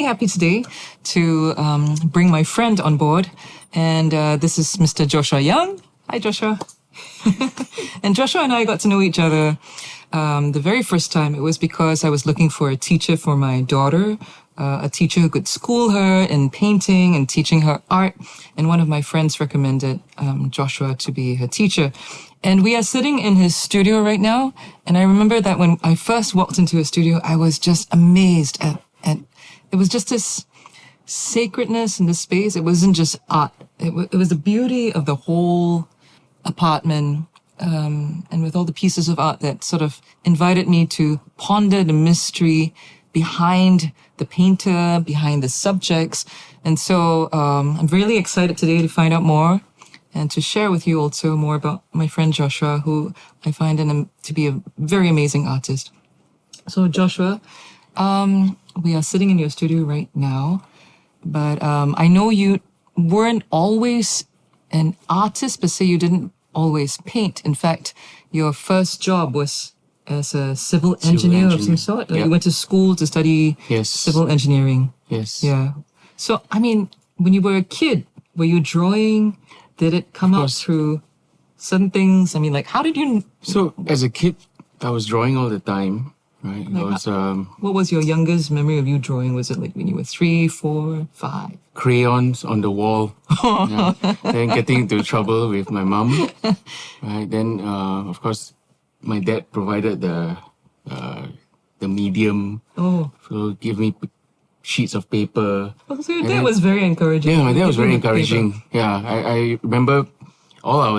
happy today to bring my friend on board. And this is Mr. Joshua Young. Hi, Joshua. And Joshua and I got to know each other the very first time. It was because I was looking for a teacher for my daughter, a teacher who could school her in painting and teaching her art. And one of my friends recommended Joshua to be her teacher. And we are sitting in his studio right now. And I remember that when I first walked into his studio, I was just amazed at it was just this sacredness in the space. It wasn't just art. It was the beauty of the whole apartment, and with all the pieces of art that sort of invited me to ponder the mystery behind the painter, behind the subjects. And so I'm really excited today to find out more and to share with you also more about my friend Joshua, who I find to be a very amazing artist. So Joshua, we are sitting in your studio right now, but I know you weren't always an artist, but say you didn't always paint. In fact, your first job was as a civil engineer of some sort. Yeah. You went to school to study civil engineering. Yes. Yeah. So, I mean, when you were a kid, were you drawing? Did it come out through certain things? I mean, like, how did you... So, as a kid, I was drawing all the time, right? Like, what was your youngest memory of you drawing? Was it like when you were 3, 4, 5? Crayons on the wall. Yeah. Then getting into trouble with my mum. Right. Then, of course, my dad provided the medium. Oh. So give me sheets of paper. Oh, so your dad was very encouraging. Yeah, my dad was very encouraging. Paper. Yeah, I remember all our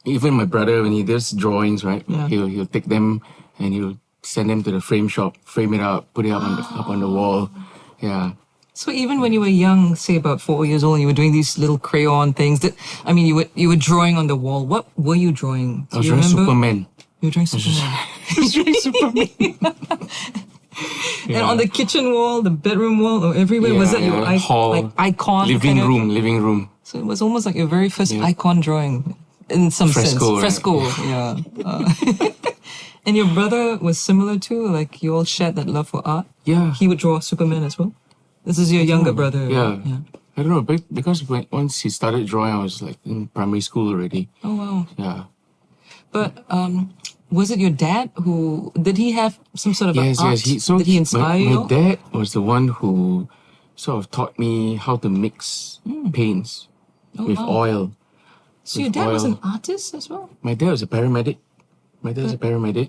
even my brother, when he does drawings, right? Yeah. He'll take them and he'll send them to the frame shop, frame it up, put it up on the wall. Yeah. So even when you were young, say about 4 years old, you were doing these little crayon things you were drawing on the wall. What were you drawing? I was drawing Superman. You were drawing Superman. I was drawing Superman. And on the kitchen wall, the bedroom wall, or everywhere, was it your hall, like icon? Living room. So it was almost like your very first icon drawing in some sense. Right? Fresco, yeah. And your brother was similar too? Like you all shared that love for art? Yeah. He would draw Superman as well? This is your younger brother. Yeah. I don't know, because once he started drawing, I was like in primary school already. Oh, wow. Yeah. But was it your dad did he have some sort of art? Yes. Did he inspire you? My dad was the one who sort of taught me how to mix paints with oil. So your dad was an artist as well? My dad was a paramedic.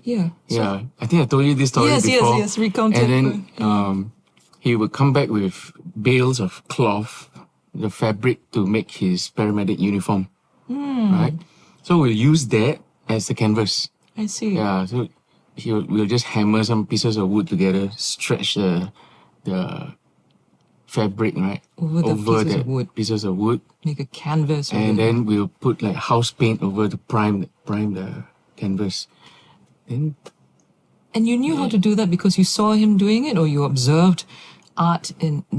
Yeah. Yeah. I think I told you this story before. Yes. Recount it. And then he would come back with bales of cloth, the fabric to make his paramedic uniform. Right? So we'll use that as the canvas. I see. Yeah, so we'll just hammer some pieces of wood together, stretch the fabric, right? Over the pieces of wood. Make a canvas. And then we'll put like house paint over to prime the canvas. Then. And you knew how to do that because you saw him doing it, or you observed art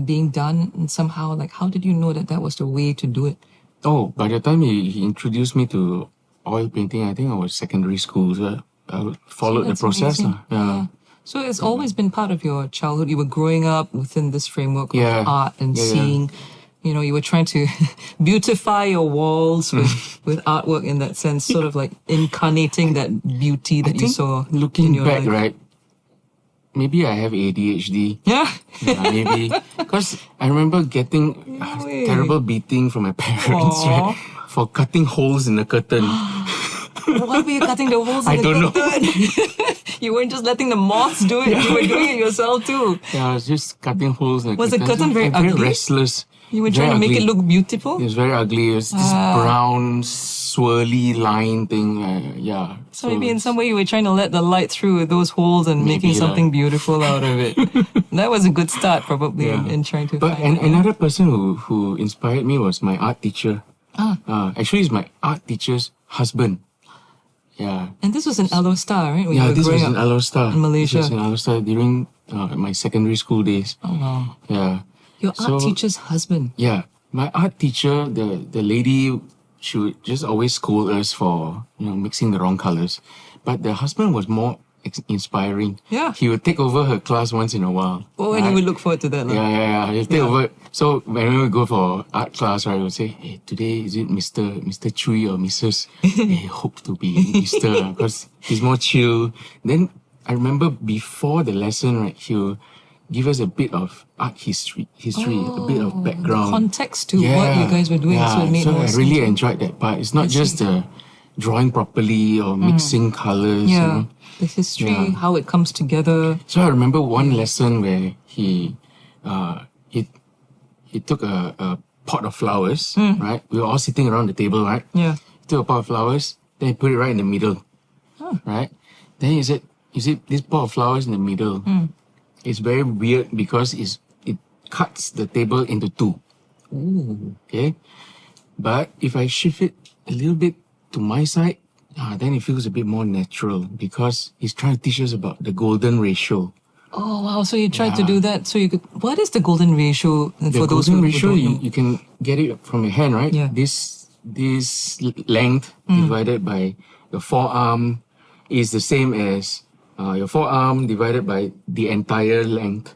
being done, and somehow, like, how did you know that was the way to do it? Oh, by the time he introduced me to oil painting, I think I was secondary school, so I followed the process. Yeah. So it's always been part of your childhood. You were growing up within this framework of art and seeing, you were trying to beautify your walls with artwork in that sense, sort of like incarnating that beauty that you saw looking in your back, life. right? Maybe I have ADHD. Yeah. Maybe. Because I remember getting a terrible beating from my parents, right? For cutting holes in the curtain. Why were you cutting the holes in the curtain? I don't know. You weren't just letting the moths do it. You were doing it yourself too. Yeah, I was just cutting holes in the curtain. Was the curtain very ugly? Very restless. You were trying to make it look beautiful? It was very ugly. It was this brown, swirly line thing. So maybe in some way you were trying to let the light through those holes and making something beautiful out of it. That was a good start probably in trying to find another person who inspired me was my art teacher. Actually, it's my art teacher's husband. Yeah. And this was in Alostar, right? When this was in Alostar. In Malaysia. This was in Alostar during my secondary school days. Oh, wow. Yeah. Your art teacher's husband? Yeah. My art teacher, the lady, she would just always scold us for, mixing the wrong colors. But the husband was more inspiring. Yeah. He would take over her class once in a while. Oh, and you would look forward to that. Yeah. He'll take over. So when we go for art class, right, we'll say, hey, today is it Mr. Chui or Mrs.? Hey, hope to be Mr. because he's more chill. Then I remember before the lesson, right, he'll give us a bit of art history, a bit of background. Context to what you guys were doing. So it made more sense. I really enjoyed that part. It's not just drawing properly or mixing colors. Yeah. You know? The history, how it comes together. So I remember one lesson where he took a pot of flowers, right? We were all sitting around the table, right? Yeah. He took a pot of flowers, then he put it right in the middle, right? Then he said, you see, this pot of flowers in the middle, it's very weird because it cuts the table into two. Ooh. Okay? But if I shift it a little bit to my side, then it feels a bit more natural because he's trying to teach us about the golden ratio. Oh, wow. So you tried to do that. So you could, what is the golden ratio for The those golden who ratio, don't know? you can get it from your hand, right? Yeah. This length divided by your forearm is the same as your forearm divided by the entire length.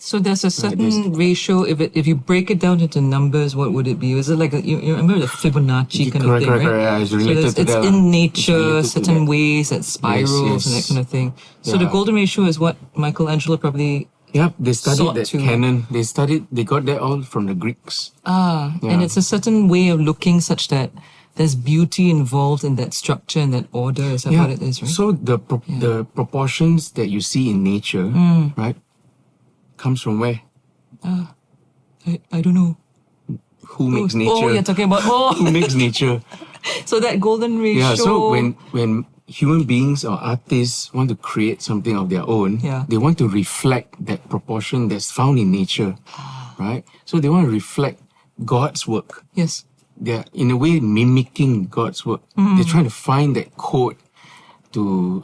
So there's a certain ratio. If you break it down into numbers, what would it be? Is it like you remember the Fibonacci kind of thing, right? Correct. Yeah, it's related to it's that. in nature, Related to certain that. ways, that spirals and that kind of thing. So the golden ratio is what Michelangelo probably. Yep, they studied sought that to- canon. They got that all from the Greeks. And it's a certain way of looking such that there's beauty involved in that structure and that order. Is that what it is, right? So the proportions that you see in nature, right, comes from where? I don't know. Who makes nature? Oh, you're talking about Who makes nature? So that golden ratio. Yeah, so when human beings or artists want to create something of their own, they want to reflect that proportion that's found in nature, right? So they want to reflect God's work. Yes. They're in a way mimicking God's work. They're trying to find that code to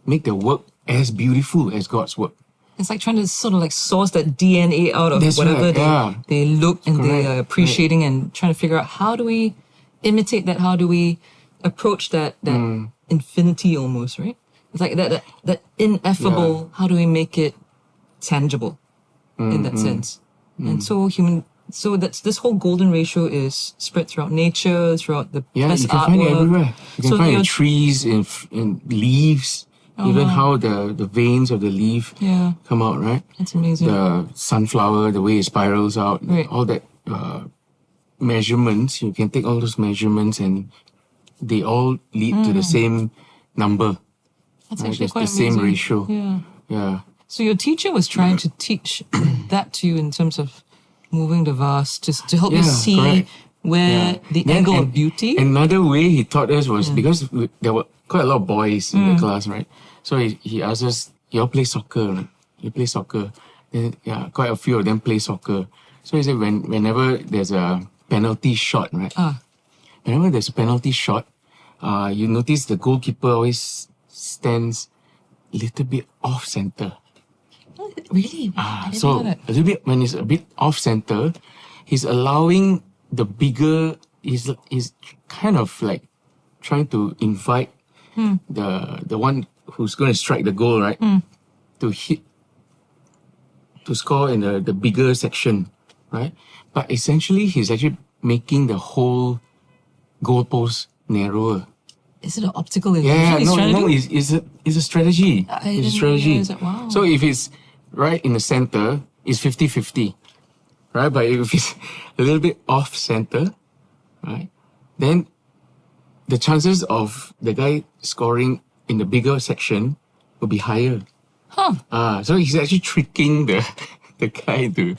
make their work as beautiful as God's work. It's like trying to sort of like source that DNA out of That's whatever right, they look and they Correct, are appreciating and trying to figure out how do we imitate that? How do we approach that infinity almost, right? It's like that ineffable, how do we make it tangible in that sense? And so that's this whole golden ratio is spread throughout nature, throughout the best you can artwork. find it everywhere. You can So find it in you're- trees, in leaves, even how the veins of the leaf come out, right? That's amazing. The sunflower, the way it spirals out, Right. all that measurements, you can take all those measurements and they all lead to the same number. That's right? actually It's quite the same amazing. ratio. Yeah. Yeah. So your teacher was trying to teach that to you in terms of moving the vase, just to help you see correct. where the Then angle of beauty. Another way he taught us was because there were quite a lot of boys in the class, right? So he asked us, you all play soccer, right? You play soccer. Then, quite a few of them play soccer. So he said whenever there's a penalty shot, right? Whenever there's a penalty shot, you notice the goalkeeper always stands a little bit off center. Really? I didn't know So that. a little bit when it's a bit off center, he's allowing the bigger. He's kind of like trying to invite the one who's going to strike the goal, right? To score in the bigger section, right? But essentially, he's actually making the whole goalpost narrower. Is it an optical illusion he's trying to do? It's a strategy. I It's a didn't strategy. realize that. Wow. So if it's right in the center, it's 50-50, right? But if it's a little bit off center, right, then the chances of the guy scoring in the bigger section will be higher. So he's actually tricking the guy to.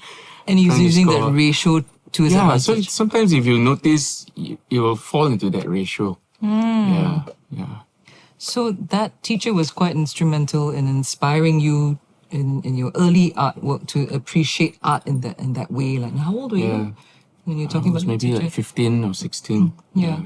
And he's trying to using that score. ratio to his Yeah, so advantage. sometimes if you notice, you will fall into that ratio. Yeah. So that teacher was quite instrumental in inspiring you in your early artwork to appreciate art in that way. Like, how old were you when you're talking I was about your maybe teacher? like 15 or 16. Yeah.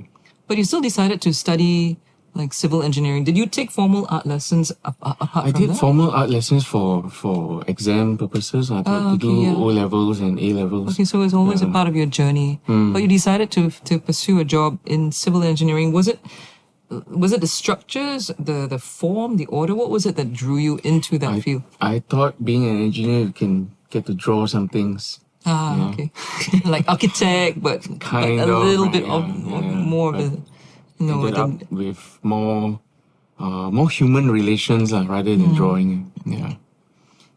But you still decided to study like civil engineering. Did you take formal art lessons apart I from did that? formal art lessons for exam purposes. I had to do O levels and A levels. Okay, so it was always a part of your journey. But you decided to pursue a job in civil engineering. Was it was it the structures, the form, the order? What was it that drew you into that field? I thought being an engineer, you can get to draw some things. Okay. Like architect, but a little bit more of a, ended up with more human relations rather than drawing. Yeah.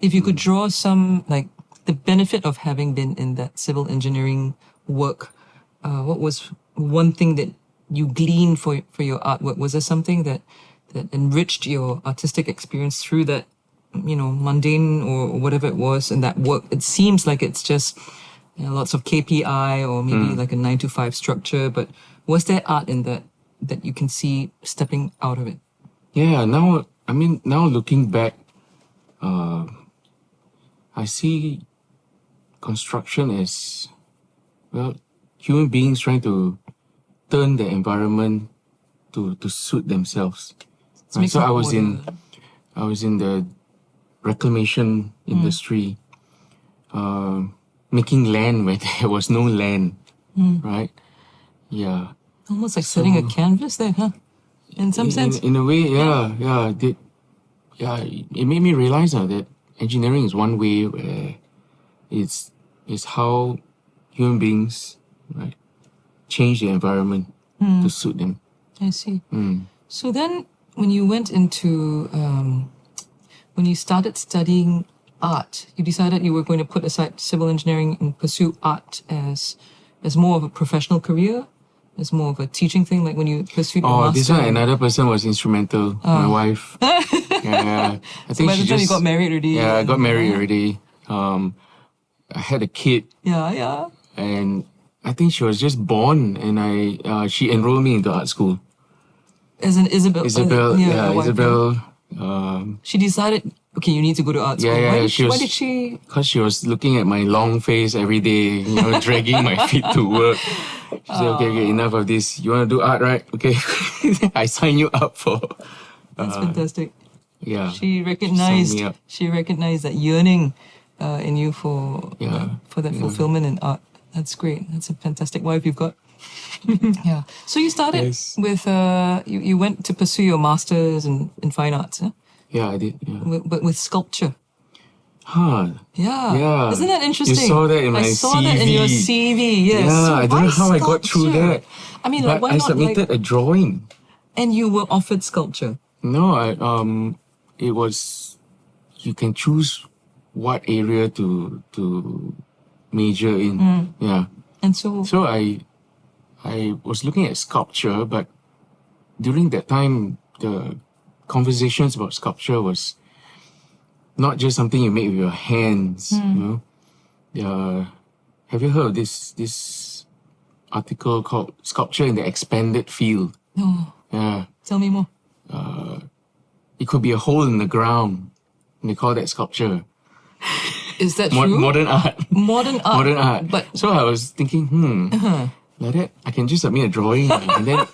If you could draw some, like, the benefit of having been in that civil engineering work, what was one thing that you gleaned for your artwork? Was there something that enriched your artistic experience through that, mundane or whatever it was in that work? It seems like it's just lots of KPI or maybe like a 9-to-5 structure, but was there art in that you can see stepping out of it? Yeah, now looking back, I see construction as, human beings trying to turn the environment to suit themselves. So I was in the reclamation industry, making land where there was no land, right? Yeah. Almost like setting a canvas there, huh? In some sense. In a way, yeah. It made me realize that engineering is one way where it's how human beings, right, change the environment to suit them. I see. So then, when you went into, when you started studying art, you decided you were going to put aside civil engineering and pursue art as more of a professional career, as more of a teaching thing, like when you pursued your master. This one, another person was instrumental, my wife. Yeah, I think by the time you got married already. Yeah, I got married already. I had a kid. Yeah. And I think she was just born, and she enrolled me into art school. As in Isabel. Isabel. She decided, okay, you need to go to art school. Why did she? Because she was looking at my long face every day, dragging my feet to work. She said, okay, enough of this. You want to do art, right? Okay. I sign you up for... That's fantastic. Yeah. She recognized that yearning in you for that fulfillment in art. That's great. That's a fantastic wife you've got. Yeah. So you started with, you went to pursue your master's in fine arts, huh? Yeah, I did. Yeah. But with sculpture. Huh. Yeah. Isn't that interesting? You saw that in my CV. I saw that in your CV, yes. Yeah, so I don't know how I got through that. I mean, but why I not? submitted a drawing. And you were offered sculpture? No, it was, you can choose what area to major in. Yeah. And so I was looking at sculpture, but during that time, the conversations about sculpture was not just something you make with your hands, have you heard of this article called Sculpture in the Expanded Field? No. Yeah. Tell me more. It could be a hole in the ground, and they call that sculpture. Is that true? Modern art. Modern art. But so I was thinking, like that, I can just submit a drawing, and then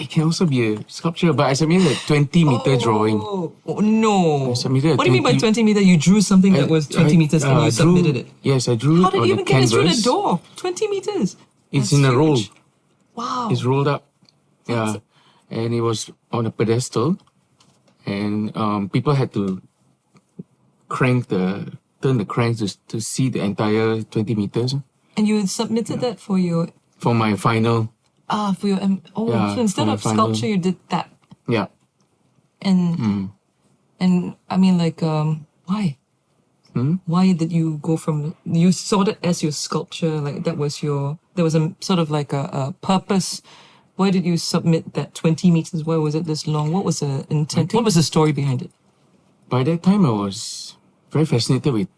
it can also be a sculpture. But I submitted a 20-meter drawing. Oh, no. I submitted what do you mean by 20 meter? You drew something that was 20 meters and you submitted it? Yes, I drew How it did on you the even get it through canvas. the door? 20 meters. It's in a roll. Wow. It's rolled up. Yeah. And it was on a pedestal. And people had to turn the crank to see the entire 20 meters. And you submitted that for your... For my final. For your... so instead of sculpture, you did that. Yeah. And I mean, like, why? Why did you go from... You saw it as your sculpture, like that was your... There was a sort of like a purpose. Why did you submit that 20 meters? Why was it this long? What was the intent? What was the story behind it? By that time, I was very fascinated with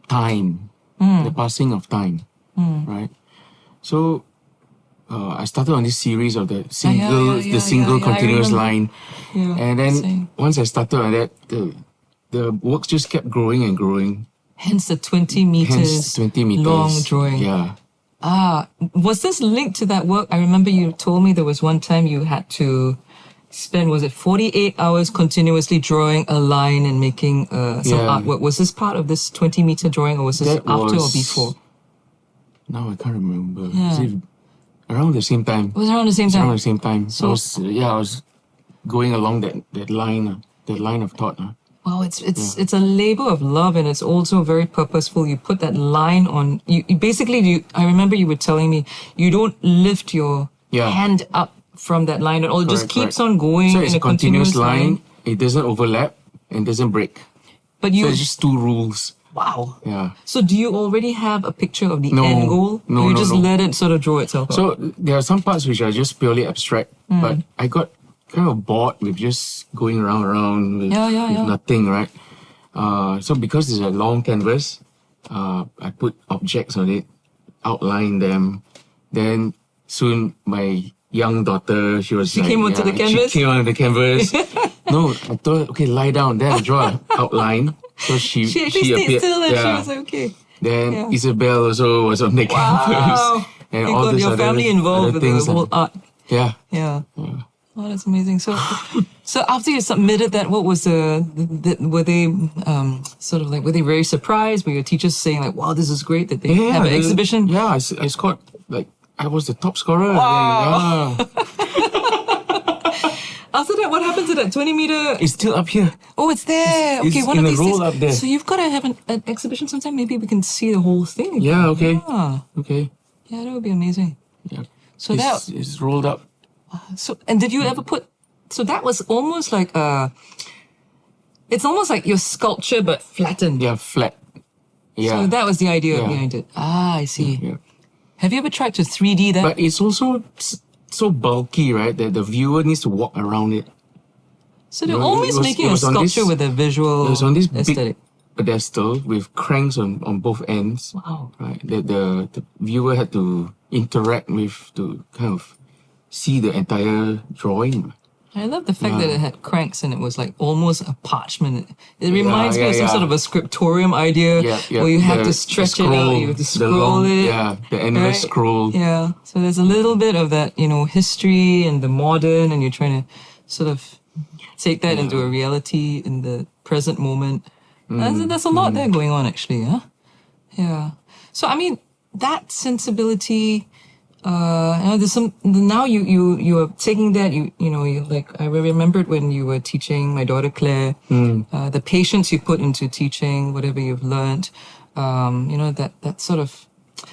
time, the passing of time, right? So I started on this series of the single continuous line, and then once I started on that, the work just kept growing and growing. Hence the 20 meters long drawing. Yeah. Was this linked to that work? I remember you told me there was one time you had to spend, 48 hours continuously drawing a line and making some artwork. Was this part of this 20-meter drawing, or was this after or before? Now I can't remember. Yeah. Around the same time. It was around the same Around time. the same time. So- I was going along that line of thought. Wow, it's a labor of love, and it's also very purposeful. You put that line on. You basically. I remember you were telling me you don't lift your hand up from that line at all. It just keeps on going. So it's in a continuous line. It doesn't overlap and doesn't break. But So it's just two rules. wow. Yeah. So do you already have a picture of the No. end goal? No, Or you no, just no. let it sort of draw itself out? So there are some parts which are just purely abstract, but I got kind of bored with just going around with, with nothing, right? So because it's a long canvas, I put objects on it, outline them. Then soon my young daughter, she came onto the canvas? She came onto the canvas. No, I told her, okay, lie down. Then I draw an outline. So she She actually stayed appeared. still and she was like, okay. Then Isabel also was on the canvas. And You all got these your other, family involved other with things. the whole art. Yeah. Yeah. Oh, that's amazing. So, so after you submitted that, what was were they sort of like, were they very surprised? Were your teachers saying like, wow, this is great that they have an exhibition? Yeah, I scored, like, I was the top scorer. Wow. Then, After that, what happened to that 20-meter? it's still up here. Oh, it's there. Okay, It's one in of a these roll days. up there. So you've got to have an exhibition sometime. Maybe we can see the whole thing. Yeah, okay. Ah, Okay. yeah, that would be amazing. Yeah. So it's rolled up. and did you ever put? So that was almost like it's almost like your sculpture but flattened. Yeah, flat. Yeah. So that was the idea Yeah. behind it. Ah, I see. Yeah. Have you ever tried to 3D that? But it's also so bulky, right, that the viewer needs to walk around it. So they're No, always it was- making it a was on sculpture this- with a visual It was on this aesthetic. big pedestal with cranks on both ends. Wow. Right, that the viewer had to interact with to kind of see the entire drawing. I love the fact that it had cranks and it was like almost a parchment. It reminds me of some sort of a scriptorium idea where you have to stretch it out, you have to scroll it. Yeah, the endless right? scroll. Yeah. So there's a little bit of that, history and the modern, and you're trying to sort of take that into a reality in the present moment. There's a lot there going on actually, huh? Yeah. So I mean, that sensibility, there's some, now you are taking that, you like, I remembered when you were teaching my daughter Claire, the patience you put into teaching, whatever you've learned, that sort of,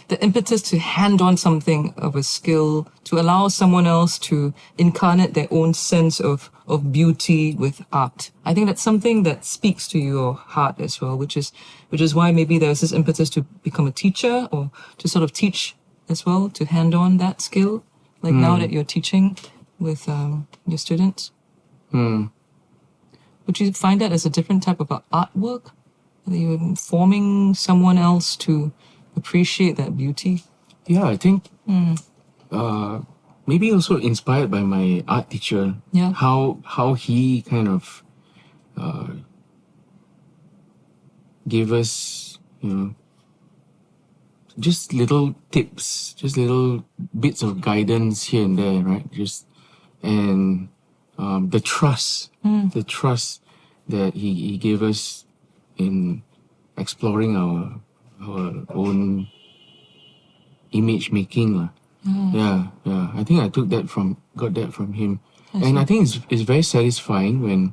the impetus to hand on something of a skill, to allow someone else to incarnate their own sense of beauty with art. I think that's something that speaks to your heart as well, which is why maybe there's this impetus to become a teacher or to sort of teach as well, to hand on that skill, like now that you're teaching with your students. Would you find that as a different type of artwork? That you're forming someone else to appreciate that beauty? Yeah, I think maybe also inspired by my art teacher. Yeah. How he kind of gave us, just little tips, just little bits of guidance here and there, right? And the trust that he gave us in exploring our own image making. Yeah. I think I got that from him. And I think it's very satisfying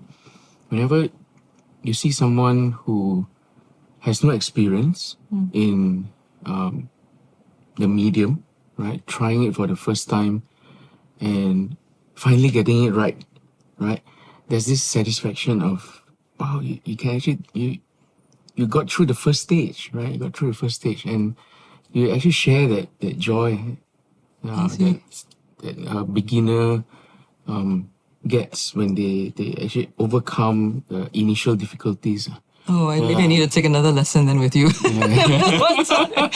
whenever you see someone who has no experience in the medium, right? Trying it for the first time and finally getting it right? There's this satisfaction of, wow, you can actually, you got through the first stage, right? You got through the first stage and you actually share that joy that a beginner gets when they actually overcome the initial difficulties. Oh, maybe I need to take another lesson then with you. One time.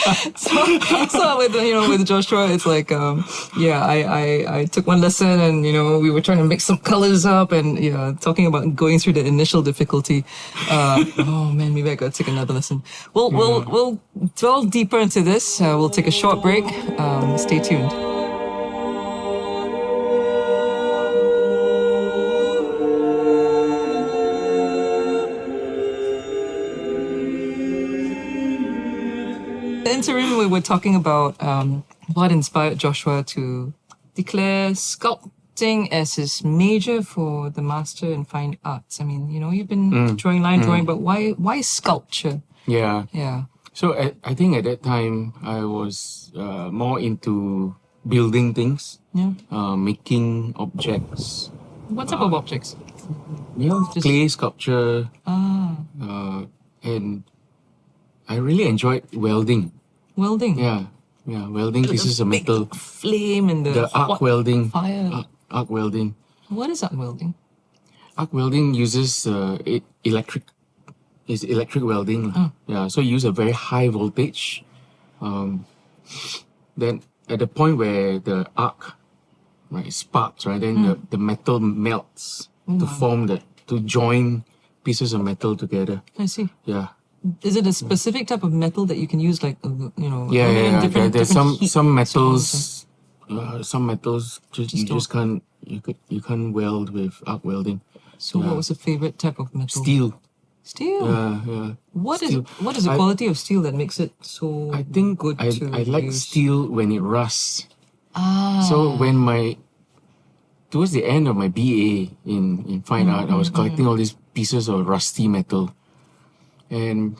So with Joshua, it's like, I took one lesson and, we were trying to mix some colors up and, talking about going through the initial difficulty. Oh man, maybe I gotta take another lesson. We'll delve deeper into this. We'll take a short break. Stay tuned. The interim, we were talking about what inspired Joshua to declare sculpting as his major for the Master in Fine Arts? I mean, you've been drawing line drawing, but why sculpture? Yeah. Yeah. So I think at that time I was more into building things, making objects. What type of objects? Clay sculpture. Ah. And I really enjoyed welding. Welding? Yeah, welding pieces of metal. Flame and the arc welding. Fire. Arc welding. What is arc welding? Arc welding uses electric welding. Yeah, so you use a very high voltage. Then at the point where the arc sparks, right, then the metal melts to join pieces of metal together. I see. Yeah. Is it a specific type of metal that you can use, like Yeah. There's some metals. different Some metals you can't weld with arc welding. So what was the favorite type of metal? Steel. Steel. Yeah. What is Steel. the quality of steel that makes it so I think good I like use? steel when it rusts. Ah. So towards the end of my BA in fine art, I was collecting all these pieces of rusty metal. And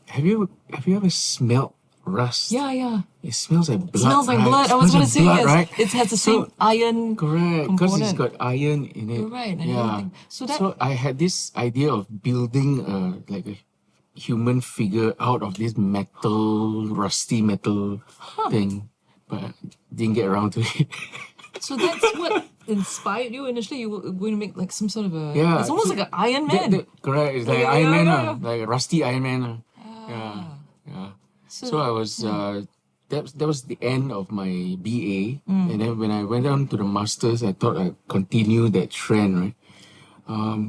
have you ever smelled rust? Yeah. It smells like blood. It smells like right? blood. I was going to say, blood, yes. right? It has the same iron. Correct, because it's component. got iron in it. You're right. Yeah. So I had this idea of building a human figure out of this rusty metal thing, but didn't get around to it. So that's what inspired you initially. You were going to make like some sort of a... Yeah. It's almost like an Iron Man. Correct. It's like Iron Man, like a rusty Iron Man. Yeah. So I was... that was the end of my BA. And then when I went on to the Masters, I thought I'd continue that trend, right?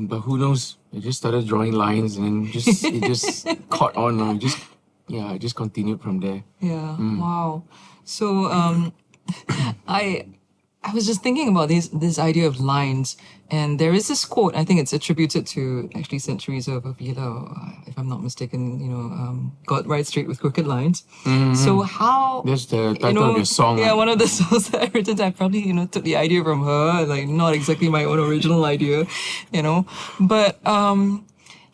But who knows? I just started drawing lines and then it just caught on. I just continued from there. Yeah. Wow. So I was just thinking about this idea of lines, and there is this quote. I think it's attributed to actually Saint Teresa of Avila, if I'm not mistaken. God writes straight with crooked lines. So how? That's the title of your song. Yeah, one of the songs that I written. I probably took the idea from her. Like not exactly my own original idea, But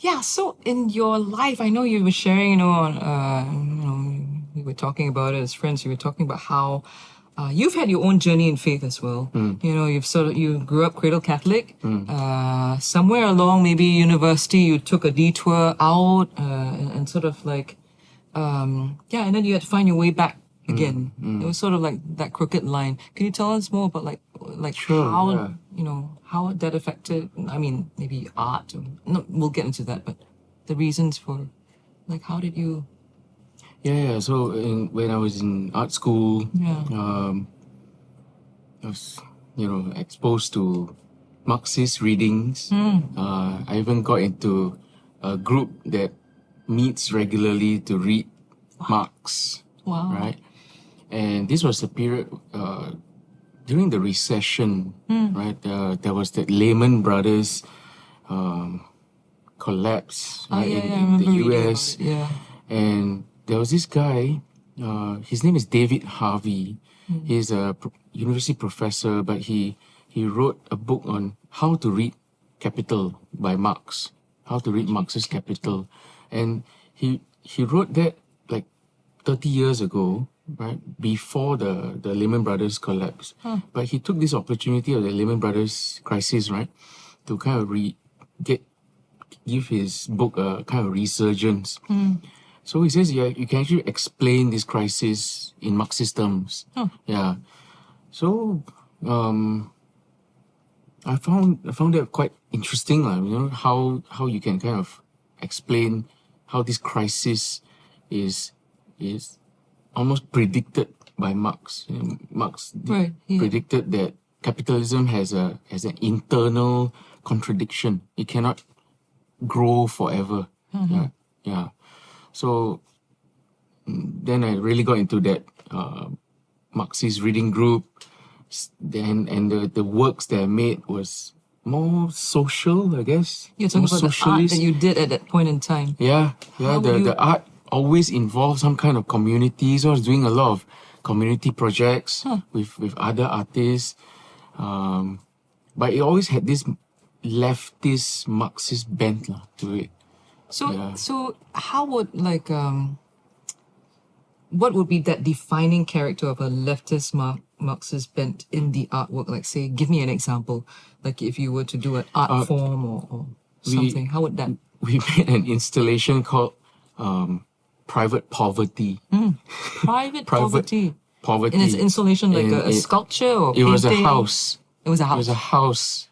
yeah. So in your life, I know you were sharing. We were talking about it as friends. You were talking about how. You've had your own journey in faith as well. You grew up cradle Catholic. Somewhere along, maybe university, you took a detour out and sort of like, and then you had to find your way back again. It was sort of like that crooked line. Can you tell us more about Sure, how how that affected? I mean, maybe art. No, we'll get into that, but the reasons for, how did you? Yeah. So when I was in art school, I was, exposed to Marxist readings. I even got into a group that meets regularly to read Marx. Wow. Right? And this was a period during the recession, right? There was the Lehman Brothers collapse in the US. Yeah. And there was this guy, his name is David Harvey. He's a university professor, but he wrote a book on how to read Capital by Marx, how to read Marx's Capital. And he wrote that 30 years ago, right, before the Lehman Brothers collapse. But he took this opportunity of the Lehman Brothers crisis, right, to kind of give his book a kind of resurgence. So he says, you can actually explain this crisis in Marxist terms. Yeah. So I found that quite interesting, how you can kind of explain how this crisis is almost predicted by Marx. Marx predicted that capitalism has an internal contradiction. It cannot grow forever. Yeah. So then I really got into that Marxist reading group. And the works that I made was more social, I guess. You're talking about socialist. the art that you did at that point in time. Yeah. The art always involved some kind of community. So I was doing a lot of community projects with other artists. But it always had this leftist Marxist bent to it. So how would what would be that defining character of a leftist Marxist bent in the artwork? Like, say, give me an example. Like, if you were to do an art form or something, how would that? We made an installation called Private Poverty. Private Poverty. Poverty. And it's installation like a sculpture or painting? It was a house. It was a house. It was a house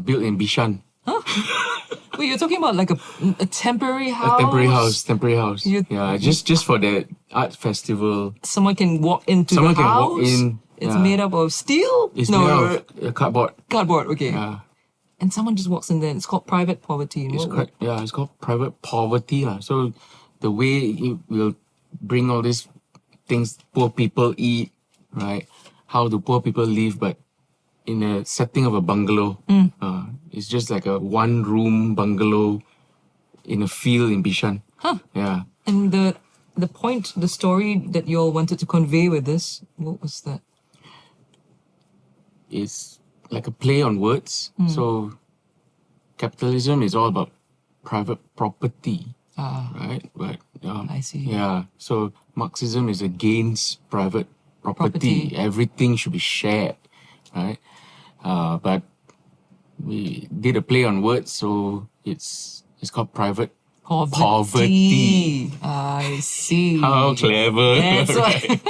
built in Bishan. Wait, you're talking about like a temporary house? A temporary house. Yeah, just for the art festival. Someone can walk into the house? Someone can walk in. It's made up of steel? It's made up of cardboard. Cardboard, okay. Yeah. And someone just walks in there. It's called Private Poverty. It's called Private Poverty. So the way it will bring all these things poor people eat, right? How do poor people live, but in a setting of a bungalow. It's just like a one-room bungalow in a field in Bishan. Yeah. And the point, the story that you all wanted to convey with this, what was that? It's like a play on words. So capitalism is all about private property, right? But I see. Yeah. So Marxism is against private property. Everything should be shared, right? But we did a play on words, so it's called Private Poverty. I see. How clever! That's right.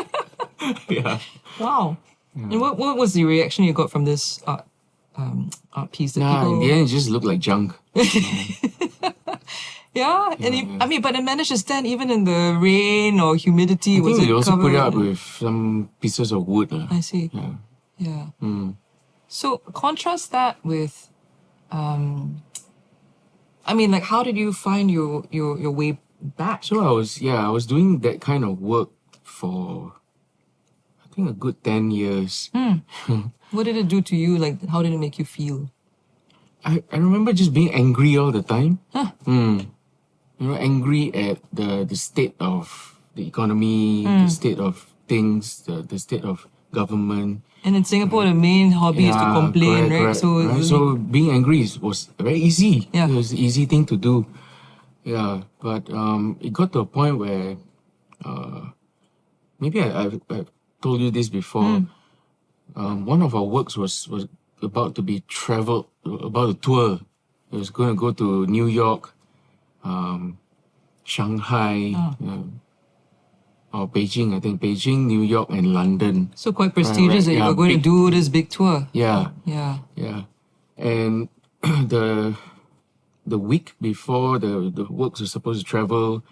Yeah. Wow. Yeah. And what was the reaction you got from this art piece? In the end, it just looked like junk. Yeah, and I mean, but it managed to stand even in the rain or humidity. I think we also put it up with some pieces of wood. I see. Yeah. So contrast that with, I mean, like, how did you find your way back? So I was doing that kind of work for, I think, a good 10 years. What did it do to you? Like, how did it make you feel? I remember just being angry all the time. Angry at the state of the economy, the state of things, the state of government. And in Singapore, the main hobby is to complain, right? Correct. So being angry was very easy. Yeah. It was an easy thing to do. Yeah, but it got to a point where maybe I've told you this before. One of our works was about to be about a tour. It was going to go to New York, Shanghai, or Beijing, I think. Beijing, New York, and London. So quite prestigious that you were going to do this big tour. Yeah. And the week before the works were supposed to travel,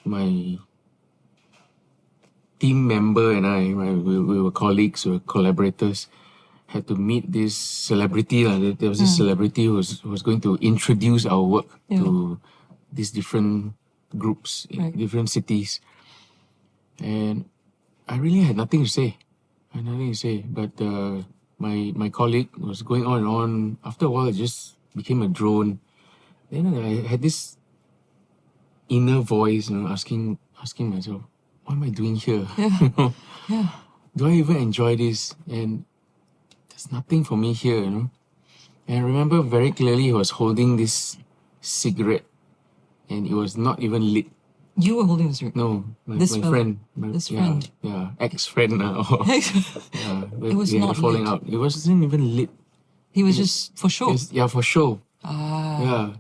my team member and I, we were colleagues, we were collaborators, had to meet this celebrity. There was this celebrity who was going to introduce our work to these different groups in different cities. And I really had nothing to say. But my colleague was going on and on. After a while, it just became a drone. Then I had this inner voice, asking myself, what am I doing here? Do I even enjoy this? And there's nothing for me here, And I remember very clearly he was holding this cigarette, and it was not even lit. You were holding the cigarette? No, my friend. This friend? Yeah, ex-friend. It was we had not a falling lit. out. It wasn't even lit. He was just for show? For show. Yeah.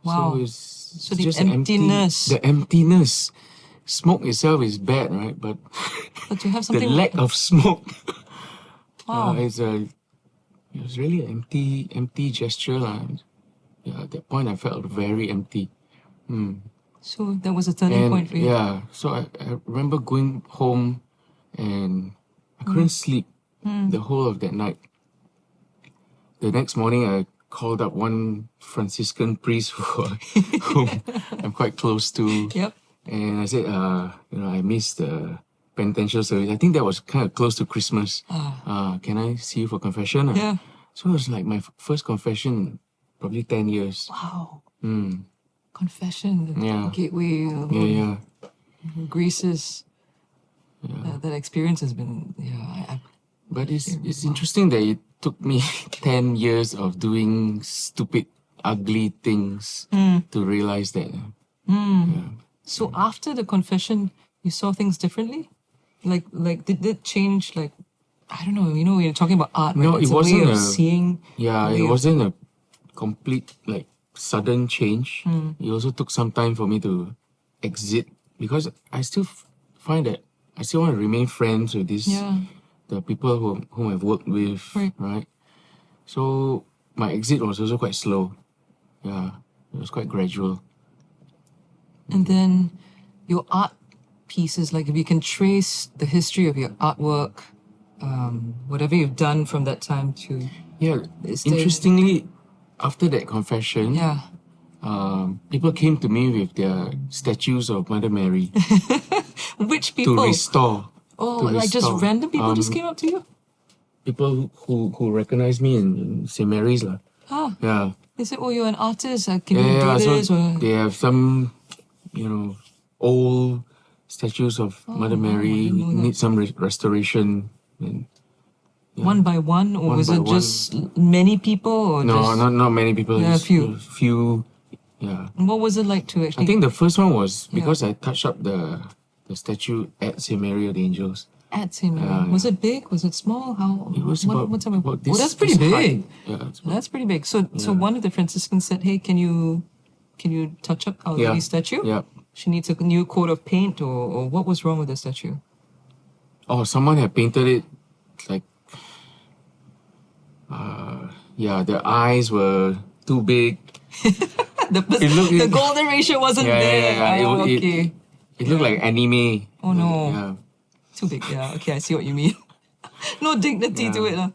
Wow. So it's So the just emptiness. The emptiness. Smoke itself is bad, right? But to have something the lack of smoke. Wow. It was really an empty gesture. At that point, I felt very empty. So that was a turning point for you? Yeah. So I remember going home and I couldn't sleep the whole of that night. The next morning, I called up one Franciscan priest whom I'm quite close to. Yep. And I said, I missed the penitential service. I think that was kind of close to Christmas. Can I see you for confession? Yeah. So it was like my first confession in probably 10 years. Wow. Confession. Yeah. Gateway. Yeah. Greece is that experience has been But it's interesting that it took me 10 years of doing stupid, ugly things to realize that. So after the confession, you saw things differently? Like did it change? Like, I don't know. You know, we're talking about art. No, right? It's it wasn't a way of seeing. Yeah, it wasn't a complete like sudden change. It also took some time for me to exit because I still find that I still want to remain friends with the people whom I've worked with, right? So my exit was also quite slow. Yeah, it was quite gradual. And then your art pieces, like if you can trace the history of your artwork, whatever you've done from that time to... Yeah, interestingly, after that confession, people came to me with their statues of Mother Mary. Which people? To restore. Like just random people just came up to you? People who recognize me in St. Mary's. Yeah. They said, you're an artist, can you do this? So they have some, old statues of Mother Mary, need some restoration. And, one by one? Or was it just many people? Or no, not many people. Yeah, a few. Yeah. And what was it like to actually... I think the first one was because I touched up the statue at St. Mary of the Angels. At St. Mary. Was it big? Was it small? How? It was about this. That's pretty big. Yeah, that's pretty big. So one of the Franciscans said, "Hey, can you touch up Our Lady's statue? Yeah. She needs a new coat of paint, or what was wrong with the statue?" Oh, someone had painted it like, the eyes were too big. The golden ratio wasn't there. It looked like anime. Oh no. Yeah. Too big, okay, I see what you mean. No dignity to it.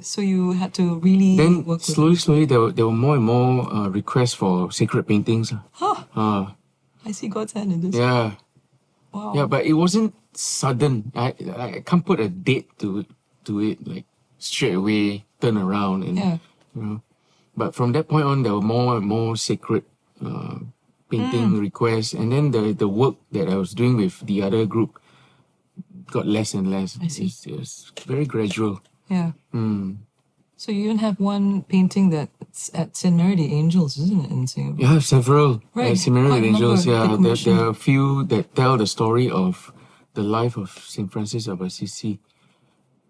So you had to really then work slowly there were more and more requests for sacred paintings. I see God's hand in this. Yeah. Wow. Yeah, but it wasn't sudden. I can't put a date to it, like straight away turn around and But from that point on, there were more and more sacred painting requests, and then the work that I was doing with the other group got less and less. I see. It was very gradual. Yeah. So you even have one painting that's at St. Mary the Angels, isn't it, in Singapore? Yeah, several. Right. At St. Mary the Angels, there are a few that tell the story of the life of St. Francis of Assisi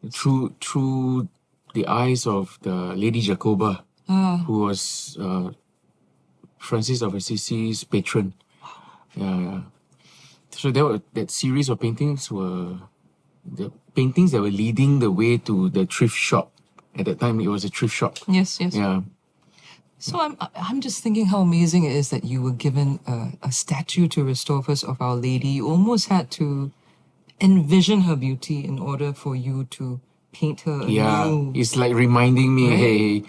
through the eyes of the Lady Jacoba, who was Francis of Assisi's patron. Yeah. So that series of paintings were the paintings that were leading the way to the thrift shop. At that time, it was a thrift shop. Yes. Yeah. So I'm just thinking how amazing it is that you were given a statue to restore first of Our Lady. You almost had to envision her beauty in order for you to paint her anew. It's like reminding me, hey,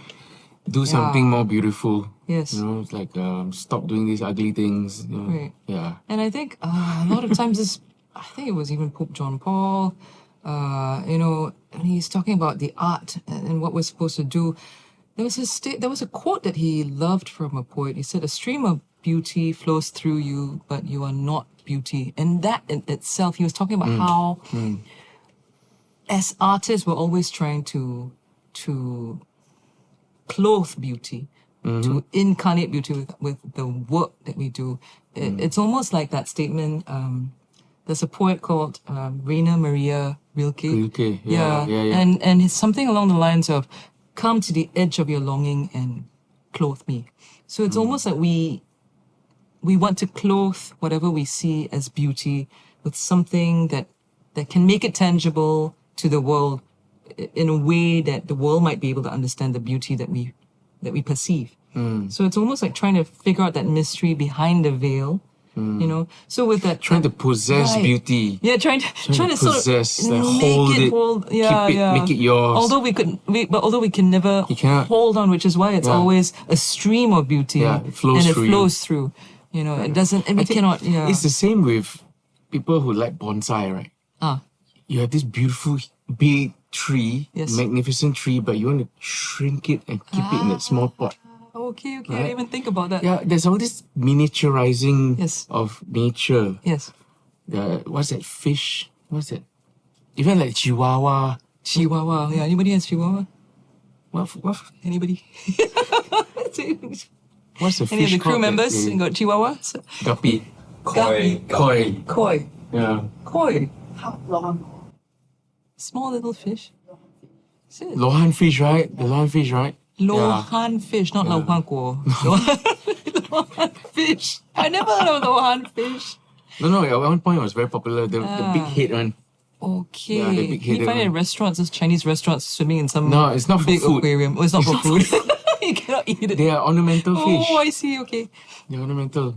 do something more beautiful. Yes. It's like stop doing these ugly things. Right. Yeah. And I think a lot of times I think it was even Pope John Paul, and he's talking about the art and what we're supposed to do. There was a quote that he loved from a poet. He said, "A stream of beauty flows through you, but you are not beauty." And that in itself, he was talking about how, as artists, we're always trying to clothe beauty, to incarnate beauty with the work that we do. It's almost like that statement. There's a poet called Rainer Maria Rilke. Rilke, yeah. And it's something along the lines of, "Come to the edge of your longing and clothe me." So it's almost like we want to clothe whatever we see as beauty with something that can make it tangible to the world in a way that the world might be able to understand the beauty that we perceive. So it's almost like trying to figure out that mystery behind the veil. So with that, trying to possess beauty. Yeah, trying to possess, sort of hold, make it yours. Although we can never hold on, which is why it's always a stream of beauty. Yeah, it flows through. It doesn't. And we cannot. Yeah, it's the same with people who like bonsai, right? You have this beautiful big tree, magnificent tree, but you want to shrink it and keep it in that small pot. Okay. Right? I didn't even think about that. Yeah, there's all this miniaturizing Yes. of nature. Yes. what's that fish? What's that? Even like Chihuahua. Chihuahua. Yeah, anybody has Chihuahua? What? Anybody? What's the Any of fish the crew called that members they- got Chihuahua? So, Guppy. Guppy. Koi. Koi. Yeah. Koi. Small little fish. Is it? Lohan fish, right? The lohan fish, right? Lohan fish, not Lohan Guo. Lohan fish. I never heard of Lohan fish. No, at one point it was very popular. The big head one. Okay. Yeah, the big Can you headed find it in one. restaurants, those Chinese restaurants swimming in some No, it's not for big food. aquarium? Oh, it's not for food. You cannot eat it. They are ornamental fish. Oh, I see. Okay. They're ornamental.